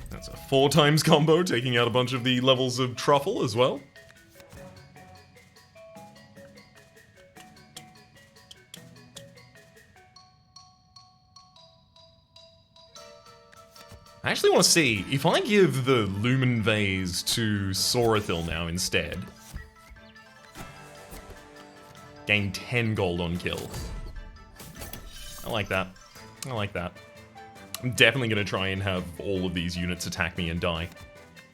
That's a 4 times combo, taking out a bunch of the levels of Truffle as well. I actually want to see, if I give the Lumen Vase to Sorathil now instead, gain 10 gold on kill. I like that. I like that. I'm definitely going to try and have all of these units attack me and die.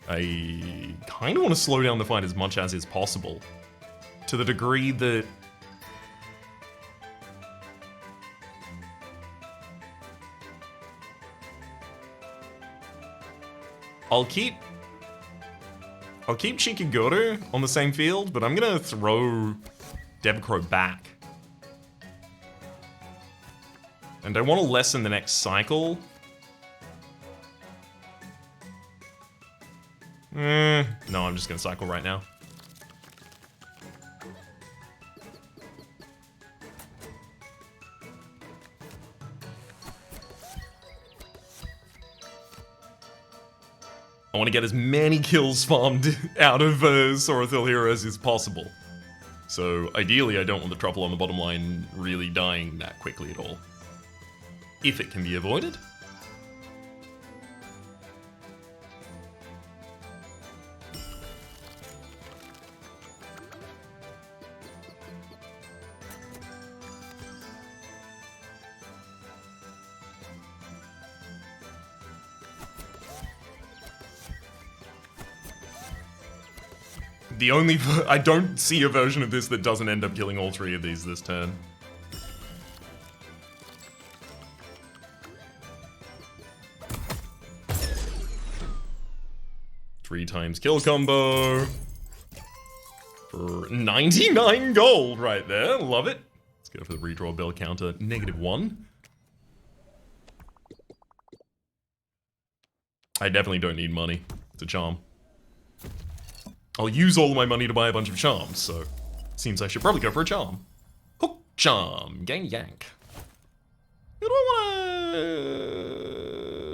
I kind of want to slow down the fight as much as is possible. To the degree that... I'll keep Chikagoro on the same field, but I'm gonna throw Devacro back. And I want to lessen the next cycle. No, I'm just gonna cycle right now. I want to get as many kills farmed out of Sorathil Heroes as possible. So ideally I don't want the Truffle on the bottom line really dying that quickly at all. If it can be avoided. The only... I don't see a version of this that doesn't end up killing all 3 of these this turn. Three times kill combo. For 99 gold right there. Love it. Let's go for the redraw bell counter. -1. I definitely don't need money. It's a charm. I'll use all of my money to buy a bunch of charms, so seems I should probably go for a charm. Hook charm, gang yank. Who do I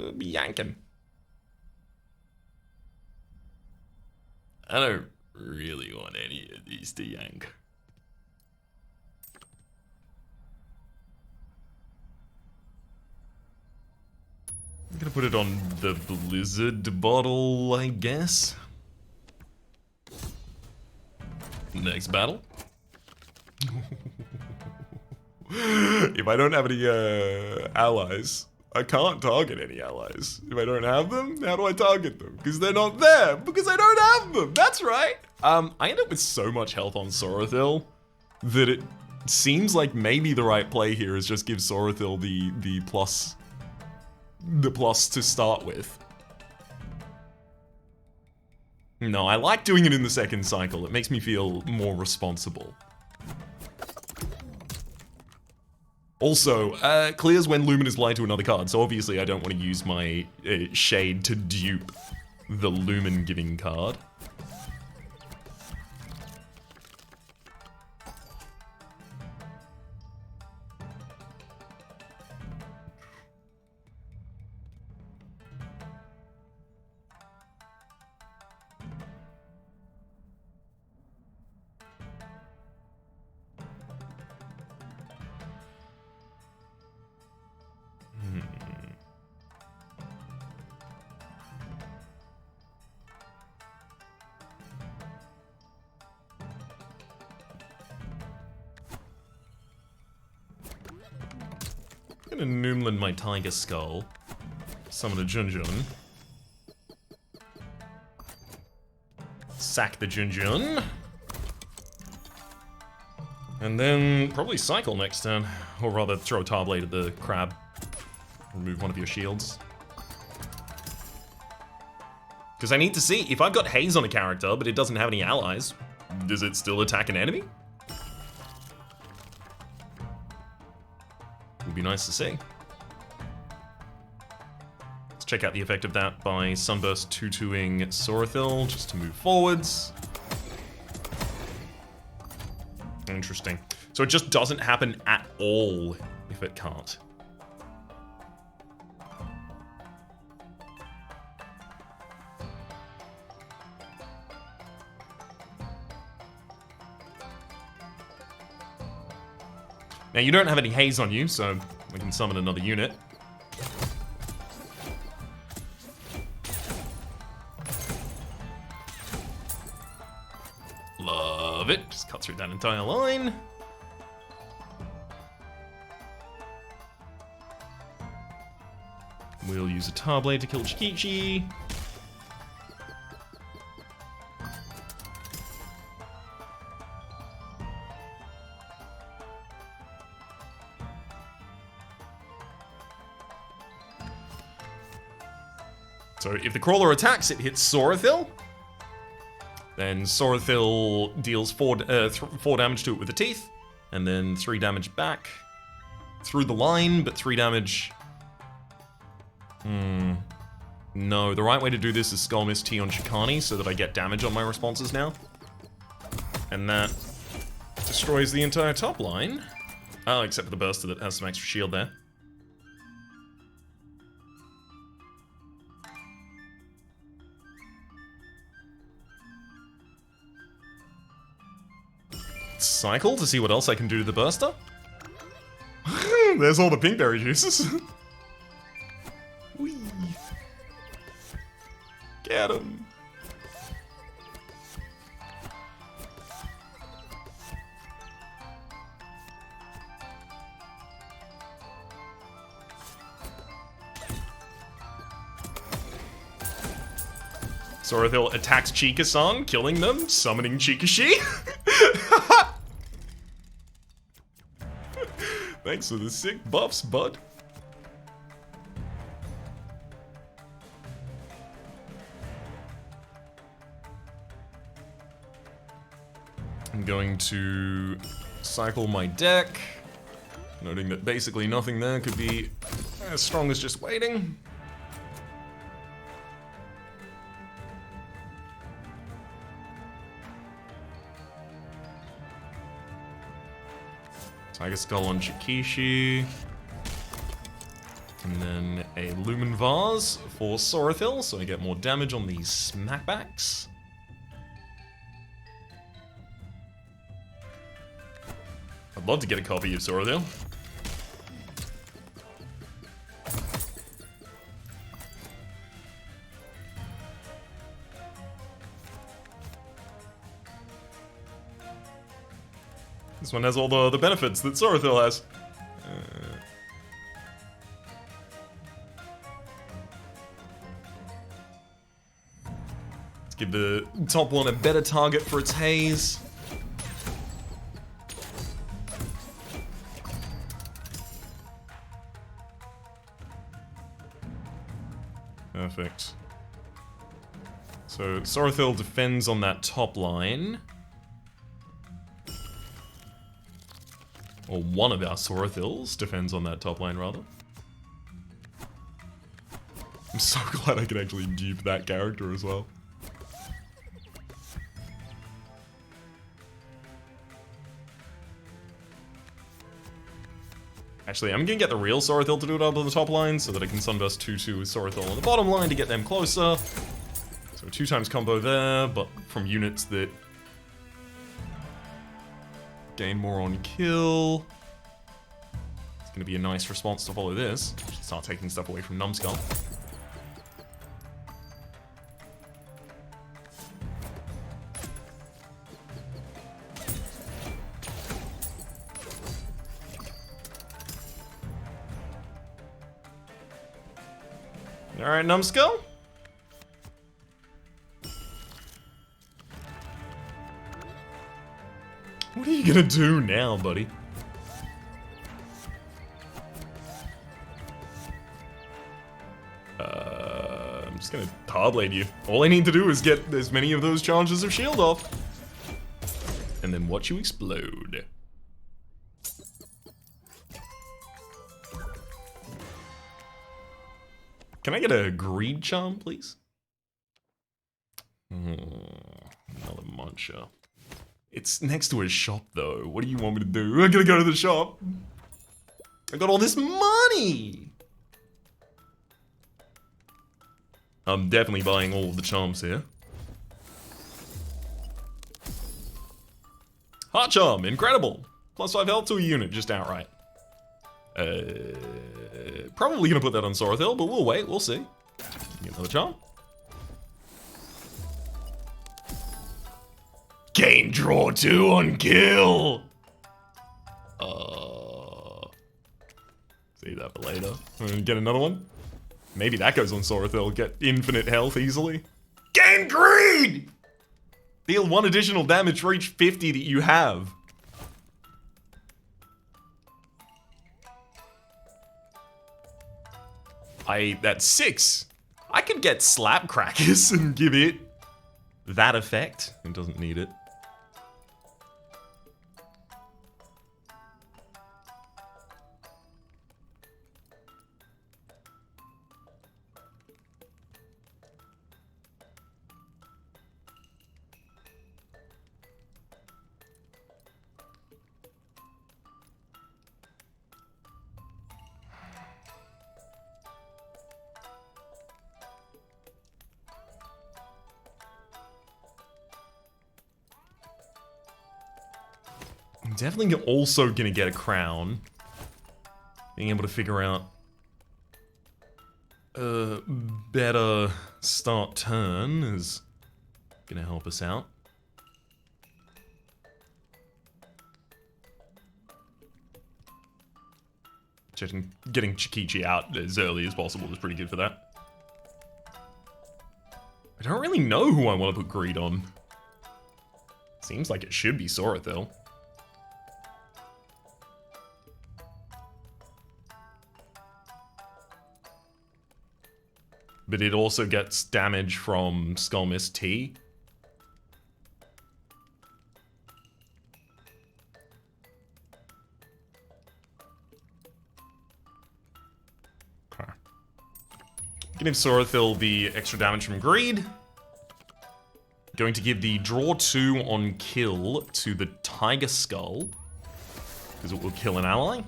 wanna be yanking? I don't really want any of these to yank. I'm gonna put it on the Blizzard bottle, I guess. Next battle. If I don't have any allies, I can't target any allies. If I don't have them, how do I target them? Because they're not there, because I don't have them. That's right. I end up with so much health on Sorathil that it seems like maybe the right play here is just give Sorathil the plus to start with. No, I like doing it in the second cycle. It makes me feel more responsible. Also, clears when Lumen is blind to another card, so obviously I don't want to use my Shade to dupe the Lumen giving card. I'm gonna Noomlin my Tiger Skull. Summon a Junjun. Sack the Junjun. And then probably cycle next turn. Or rather, throw a Tarblade at the crab. Remove one of your shields. Because I need to see, if I've got Haze on a character, but it doesn't have any allies, does it still attack an enemy? Would be nice to see. Let's check out the effect of that by Sunburst 2-2ing Sorathil, just to move forwards. Interesting. So it just doesn't happen at all if it can't. Now, you don't have any haze on you, so we can summon another unit. Love it. Just cut through that entire line. We'll use a Tarblade to kill Chikichi. So if the Crawler attacks, it hits Sorathil. Then Sorathil deals 4 damage to it with the teeth. And then 3 damage back through the line, but 3 damage... No, the right way to do this is Skull Miss T on Shikani so that I get damage on my responses now. And that destroys the entire top line. Oh, except for the Burster that has some extra shield there. Cycle to see what else I can do to the Burster. There's all the pinkberry juices. Whee. Get him. Sorathil attacks Chika-san, killing them, summoning Chikashi. Thanks for the sick buffs, bud. I'm going to cycle my deck, noting that basically nothing there could be as strong as just waiting. Tiger Skull on Chikishi. And then a Lumen Vase for Sorathil, so I get more damage on these smackbacks. I'd love to get a copy of Sorathil. This one has all the benefits that Sorathil has. Let's give the top one a better target for its haze. Perfect. So Sorathil defends on that top line. Or one of our Sorathils defends on that top line, rather. I'm so glad I could actually dupe that character as well. Actually, I'm gonna get the real Sorathil to do it up on the top line so that I can Sunburst 2-2 with Sorathil on the bottom line to get them closer. So 2 times combo there, but from units that gain more on kill. It's gonna be a nice response to follow this. Start taking stuff away from Numbskull. Alright, Numbskull. What are you gonna do now, buddy? I'm just gonna Hardblade you. All I need to do is get as many of those charges of shield off. And then watch you explode. Can I get a greed charm, please? Another muncher. It's next to a shop, though. What do you want me to do? I'm gonna go to the shop. I got all this money! I'm definitely buying all of the charms here. Heart Charm, incredible! +5 health to a unit, just outright. Probably gonna put that on Sorathil, but we'll wait, we'll see. Get another charm. Gain draw 2 on kill! Save that for later. Get another one. Maybe that goes on Sorathil, get infinite health easily. Gain greed! Deal 1 additional damage for each 50 that you have. That's 6. I could get Slap Crackers and give it that effect. It doesn't need it. I'm definitely also gonna get a crown. Being able to figure out a better start turn is gonna help us out. Getting Chikichi out as early as possible is pretty good for that. I don't really know who I want to put greed on. Seems like it should be Sorathil. But it also gets damage from Skullmist T. Okay. Give Sorathil the extra damage from Greed. Going to give the draw 2 on kill to the Tiger Skull, because it will kill an ally.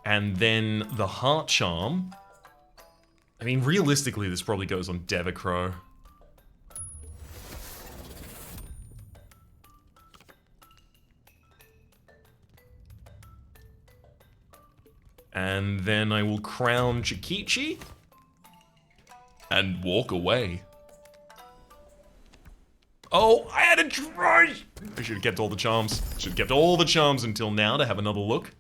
And then the Heart Charm. I mean, realistically, this probably goes on Devacrow. And then I will crown Chikichi and walk away. Oh, I had a try! I should have kept all the charms. Should have kept all the charms until now to have another look.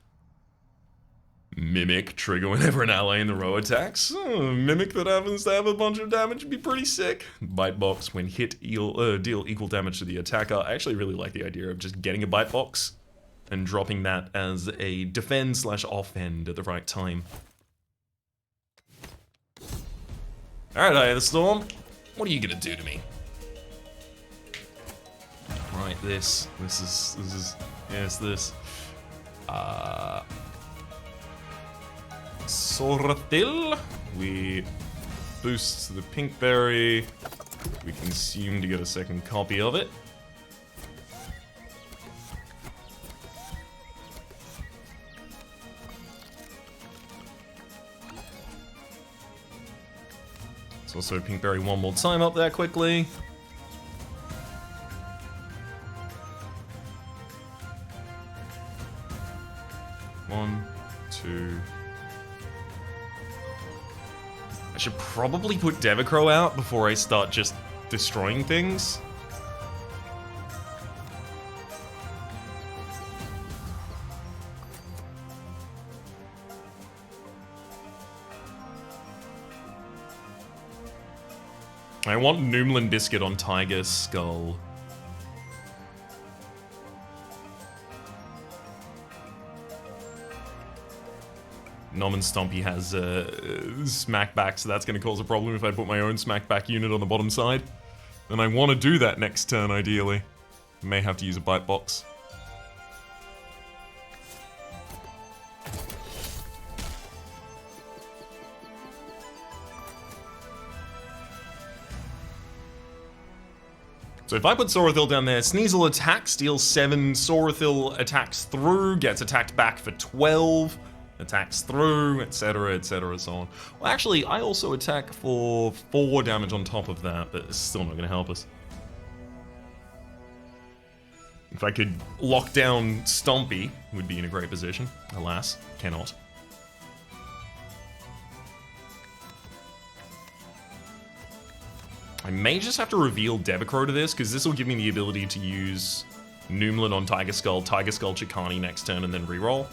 Mimic, trigger whenever an ally in the row attacks. Mimic that happens to have a bunch of damage would be pretty sick. Bite box, when hit, deal equal damage to the attacker. I actually really like the idea of just getting a bite box and dropping that as a defend/offend at the right time. Alright, Eye of the Storm. What are you gonna do to me? Right, this is, yes, this. Sorathil. We boost the pink berry. We consume to get a second copy of it. Let's also pink berry one more time up there quickly. One, two. I should probably put Devacrow out before I start just destroying things. I want Noomlin Biscuit on Tiger Skull. Nom and Stompy has smackback, so that's going to cause a problem if I put my own smackback unit on the bottom side. And I want to do that next turn, ideally. May have to use a bite box. So if I put Sorathil down there, Sneasel attacks, deals 7, Sorathil attacks through, gets attacked back for 12, attacks through, etc, so on. Well, actually, I also attack for 4 damage on top of that, but it's still not going to help us. If I could lock down Stompy, would be in a great position. Alas, cannot. I may just have to reveal Devacrow to this, because this will give me the ability to use Noomlin on Tiger Skull Chikani next turn, and then reroll.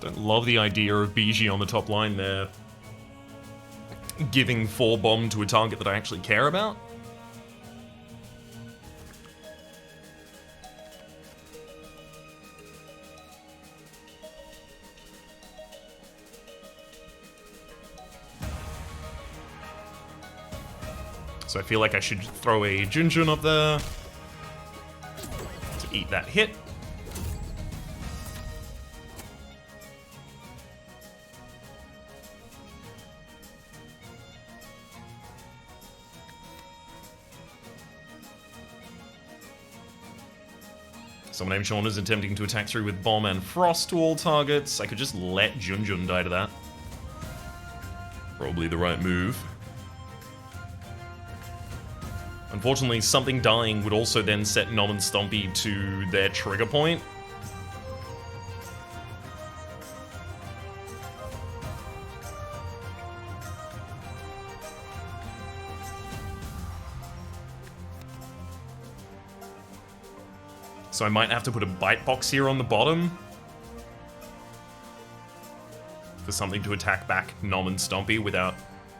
Don't love the idea of Biji on the top line there. Giving 4 bomb to a target that I actually care about. So I feel like I should throw a Junjun up there to eat that hit. Someone named Sean is attempting to attack through with Bomb and Frost to all targets. I could just let Junjun die to that. Probably the right move. Unfortunately, something dying would also then set Nom and Stompy to their trigger point. So I might have to put a bite box here on the bottom for something to attack back Nom and Stompy without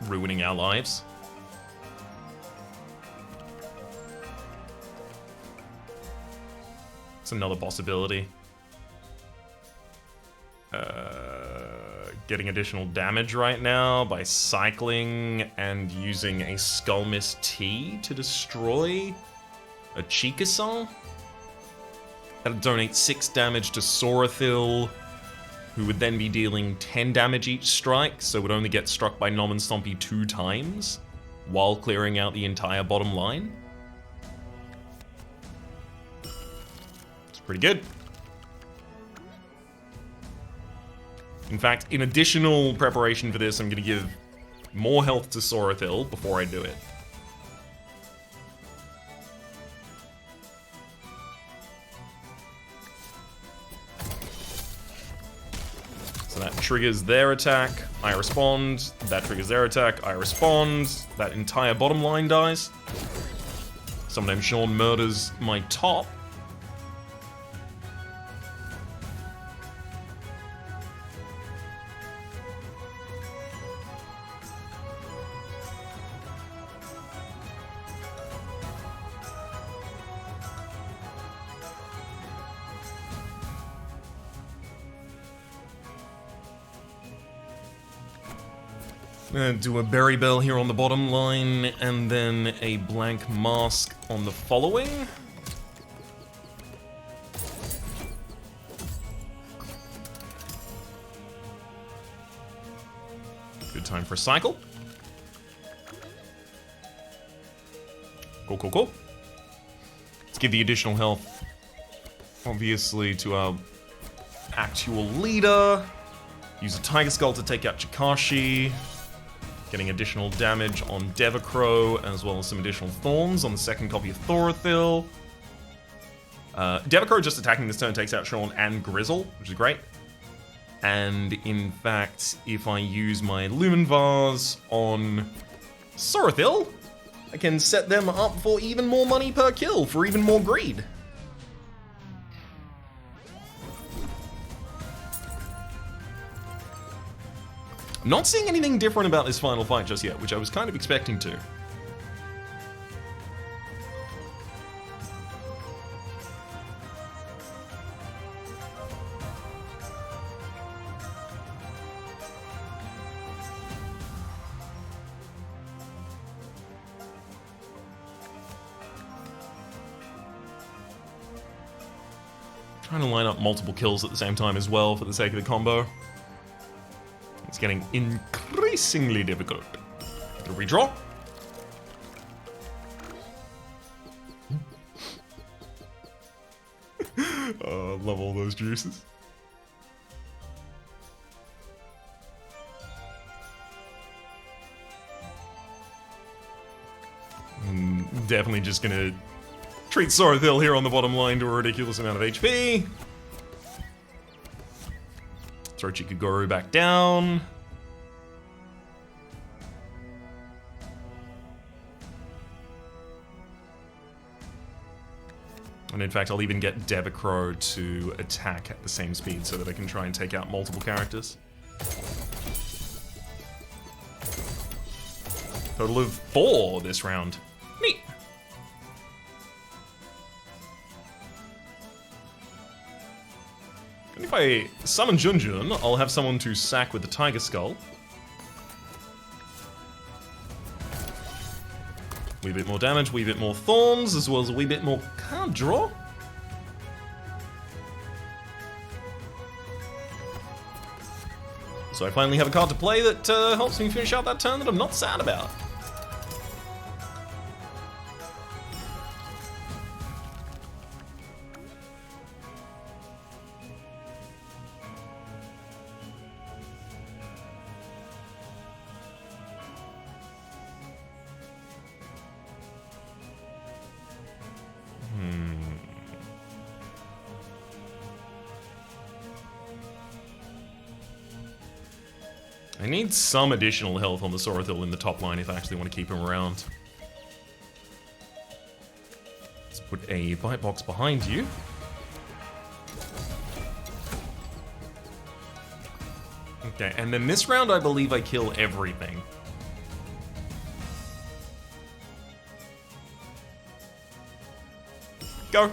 ruining our lives. It's another possibility. Getting additional damage right now by cycling and using a Skull Miss T to destroy a Chikasol. That'll donate 6 damage to Sorathil, who would then be dealing 10 damage each strike, so would only get struck by Nom and Stompy 2 times, while clearing out the entire bottom line. It's pretty good. In fact, in additional preparation for this, I'm going to give more health to Sorathil before I do it. So that triggers their attack, I respond. That triggers their attack, I respond. That entire bottom line dies. Sometimes Sean murders my top. Do a Berry Bell here on the bottom line, and then a Blank Mask on the following. Good time for a cycle. Cool, cool, cool. Let's give the additional health, obviously, to our actual leader. Use a Tiger Skull to take out Chikashi. Getting additional damage on Devacrow, as well as some additional thorns on the second copy of Thorathil. Devacrow just attacking this turn takes out Sean and Grizzle, which is great. And in fact, if I use my Lumen Vase on Sorathil, I can set them up for even more money per kill, for even more greed. I'm not seeing anything different about this final fight just yet, which I was kind of expecting to. Trying to line up multiple kills at the same time as well for the sake of the combo. It's getting increasingly difficult. The redraw. Oh, love all those juices. Definitely just gonna treat Sorathil here on the bottom line to a ridiculous amount of HP. Throw Chikagoro back down. And in fact, I'll even get Devacrow to attack at the same speed so that I can try and take out multiple characters. Total of 4 this round. Neat. And if I summon Junjun, I'll have someone to sack with the Tiger Skull. Wee bit more damage, wee bit more thorns, as well as a wee bit more card draw. So I finally have a card to play that helps me finish out that turn that I'm not sad about. I need some additional health on the Sorathil in the top line if I actually want to keep him around. Let's put a bite box behind you. Okay, and then this round I believe I kill everything. Go!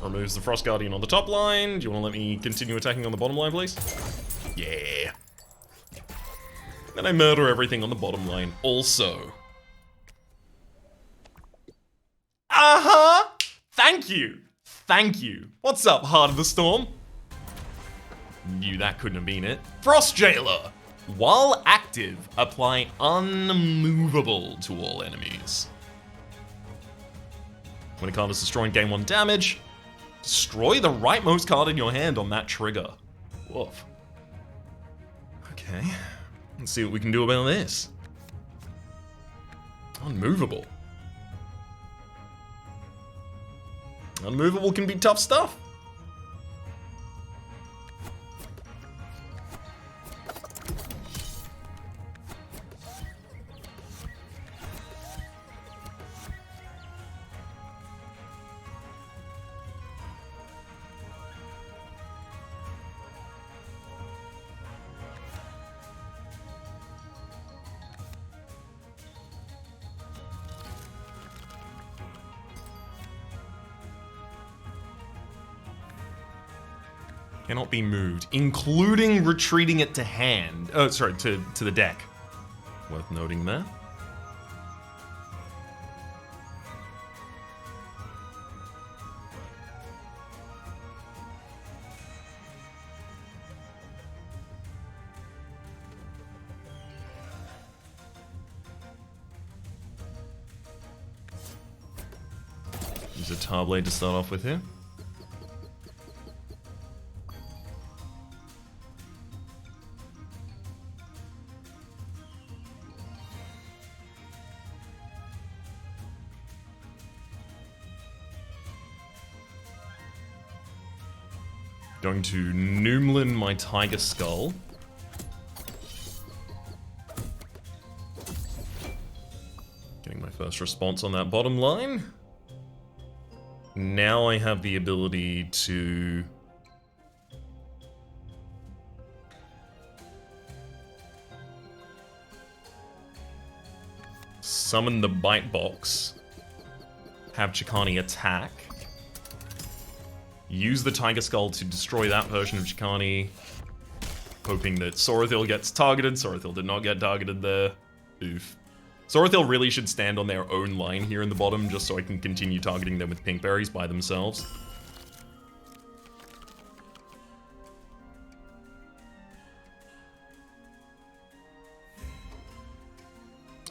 Removes the Frost Guardian on the top line. Do you want to let me continue attacking on the bottom line, please? Yeah. Then I murder everything on the bottom line also. Uh-huh! Thank you! Thank you. What's up, Heart of the Storm? Knew that couldn't have been it. Frost Jailer! While active, apply unmovable to all enemies. When a card is destroyed, gain 1 damage. Destroy the rightmost card in your hand on that trigger. Woof. Okay, let's see what we can do about this. Unmovable. Unmovable can be tough stuff. Cannot be moved, including retreating it to hand. Oh, sorry, to the deck. Worth noting there. Use a Tar Blade to start off with here. Going to Noomlin my Tiger Skull. Getting my first response on that bottom line. Now I have the ability to summon the Bite Box, have Chikani attack, use the Tiger Skull to destroy that version of Chikani, hoping that Sorathil gets targeted. Sorathil did not get targeted there. Oof. Sorathil really should stand on their own line here in the bottom, just so I can continue targeting them with pink berries by themselves.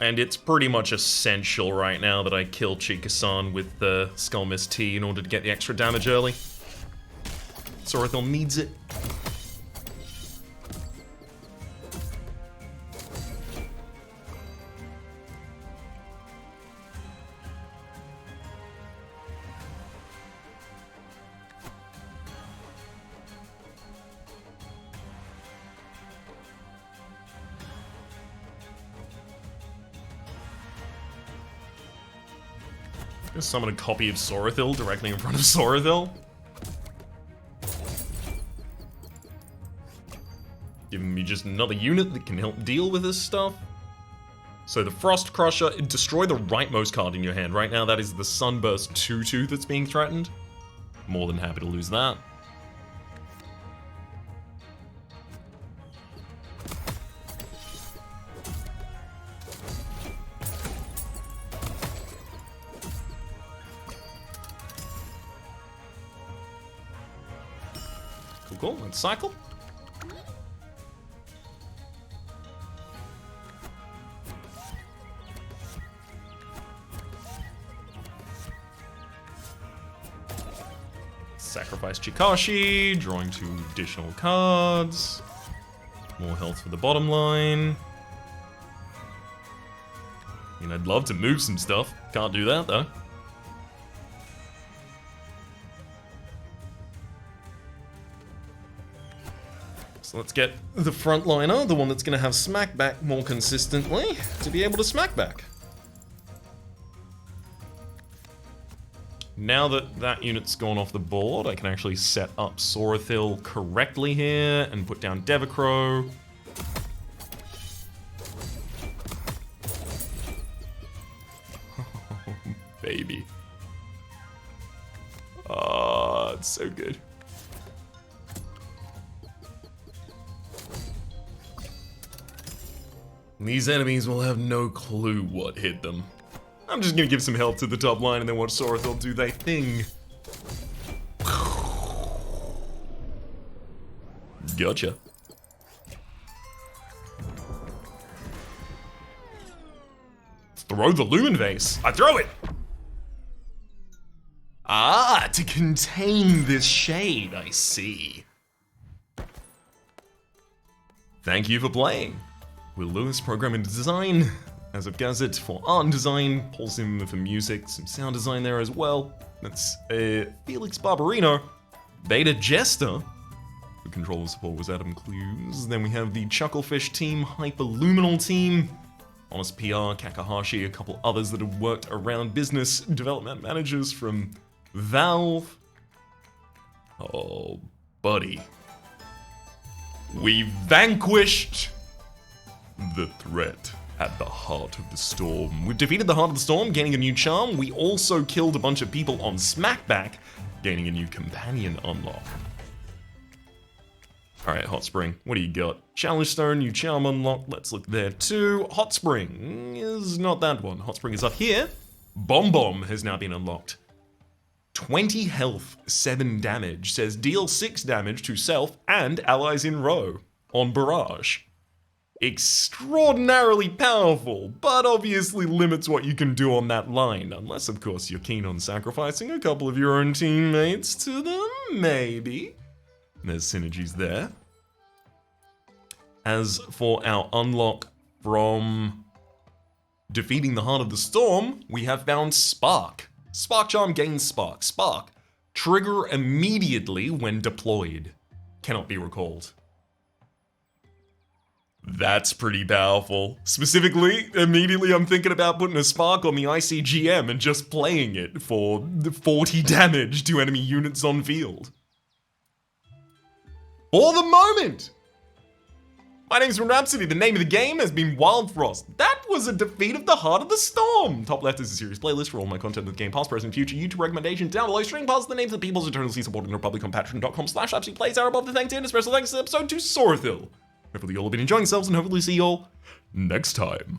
And it's pretty much essential right now that I kill Chika-san with the Skull Mist Tea in order to get the extra damage early. Sorathil needs it. Just summon a copy of Sorathil directly in front of Sorathil. Giving me just another unit that can help deal with this stuff. So the Frost Crusher, destroy the rightmost card in your hand. Right now that is the Sunburst 2/2 that's being threatened. More than happy to lose that. Cool, let's cycle. Sacrifice Chikashi, drawing 2 additional cards. More health for the bottom line. I mean, I'd love to move some stuff. Can't do that, though. So let's get the frontliner, the one that's going to have smackback more consistently, to be able to smackback. Now that that unit's gone off the board, I can actually set up Sorathil correctly here and put down Devacrow. Oh, baby. Oh, it's so good. These enemies will have no clue what hit them. I'm just gonna give some help to the top line and then watch Sorathil do their thing. Gotcha. Throw the Lumen Vase. I throw it! Ah, to contain this shade, I see. Thank you for playing. Will Lewis program and design, as of Gazette for art and design, Paul Sim for music, some sound design there as well. That's Felix Barbarino. Beta Jester, the controller support was Adam Clues. Then we have the Chucklefish team, Hyperluminal team, Honest PR, Kakahashi, a couple others that have worked around business development managers from Valve. Oh, buddy. We vanquished the threat at the heart of the storm. We've defeated the heart of the storm, gaining a new charm. We also killed a bunch of people on Smackback, gaining a new companion unlock. Alright, Hot Spring, what do you got? Challenge Stone, new charm unlock. Let's look there too. Hot Spring is not that one. Hot Spring is up here. Bomb Bomb has now been unlocked. 20 health, 7 damage. Says deal 6 damage to self and allies in row on Barrage. Extraordinarily powerful, but obviously limits what you can do on that line. Unless, of course, you're keen on sacrificing a couple of your own teammates to them, maybe. There's synergies there. As for our unlock from defeating the Heart of the Storm, we have found Spark. Spark Charm gains Spark. Spark. Trigger immediately when deployed. Cannot be recalled. That's pretty powerful. Specifically, immediately I'm thinking about putting a Spark on the ICGM and just playing it for 40 damage to enemy units on field. For the moment! My name's Rhapsody. The name of the game has been Wildfrost. That was a defeat of the Heart of the Storm. Top left is a series playlist for all my content of the game, past, present, future, YouTube recommendations. Down below, string past the names of the people's eternally supported Republic on patreon.com/RhapsodyPlays are above the thanks and a special thanks to episode to Sorathil. Hopefully you all have been enjoying yourselves and hopefully see you all next time.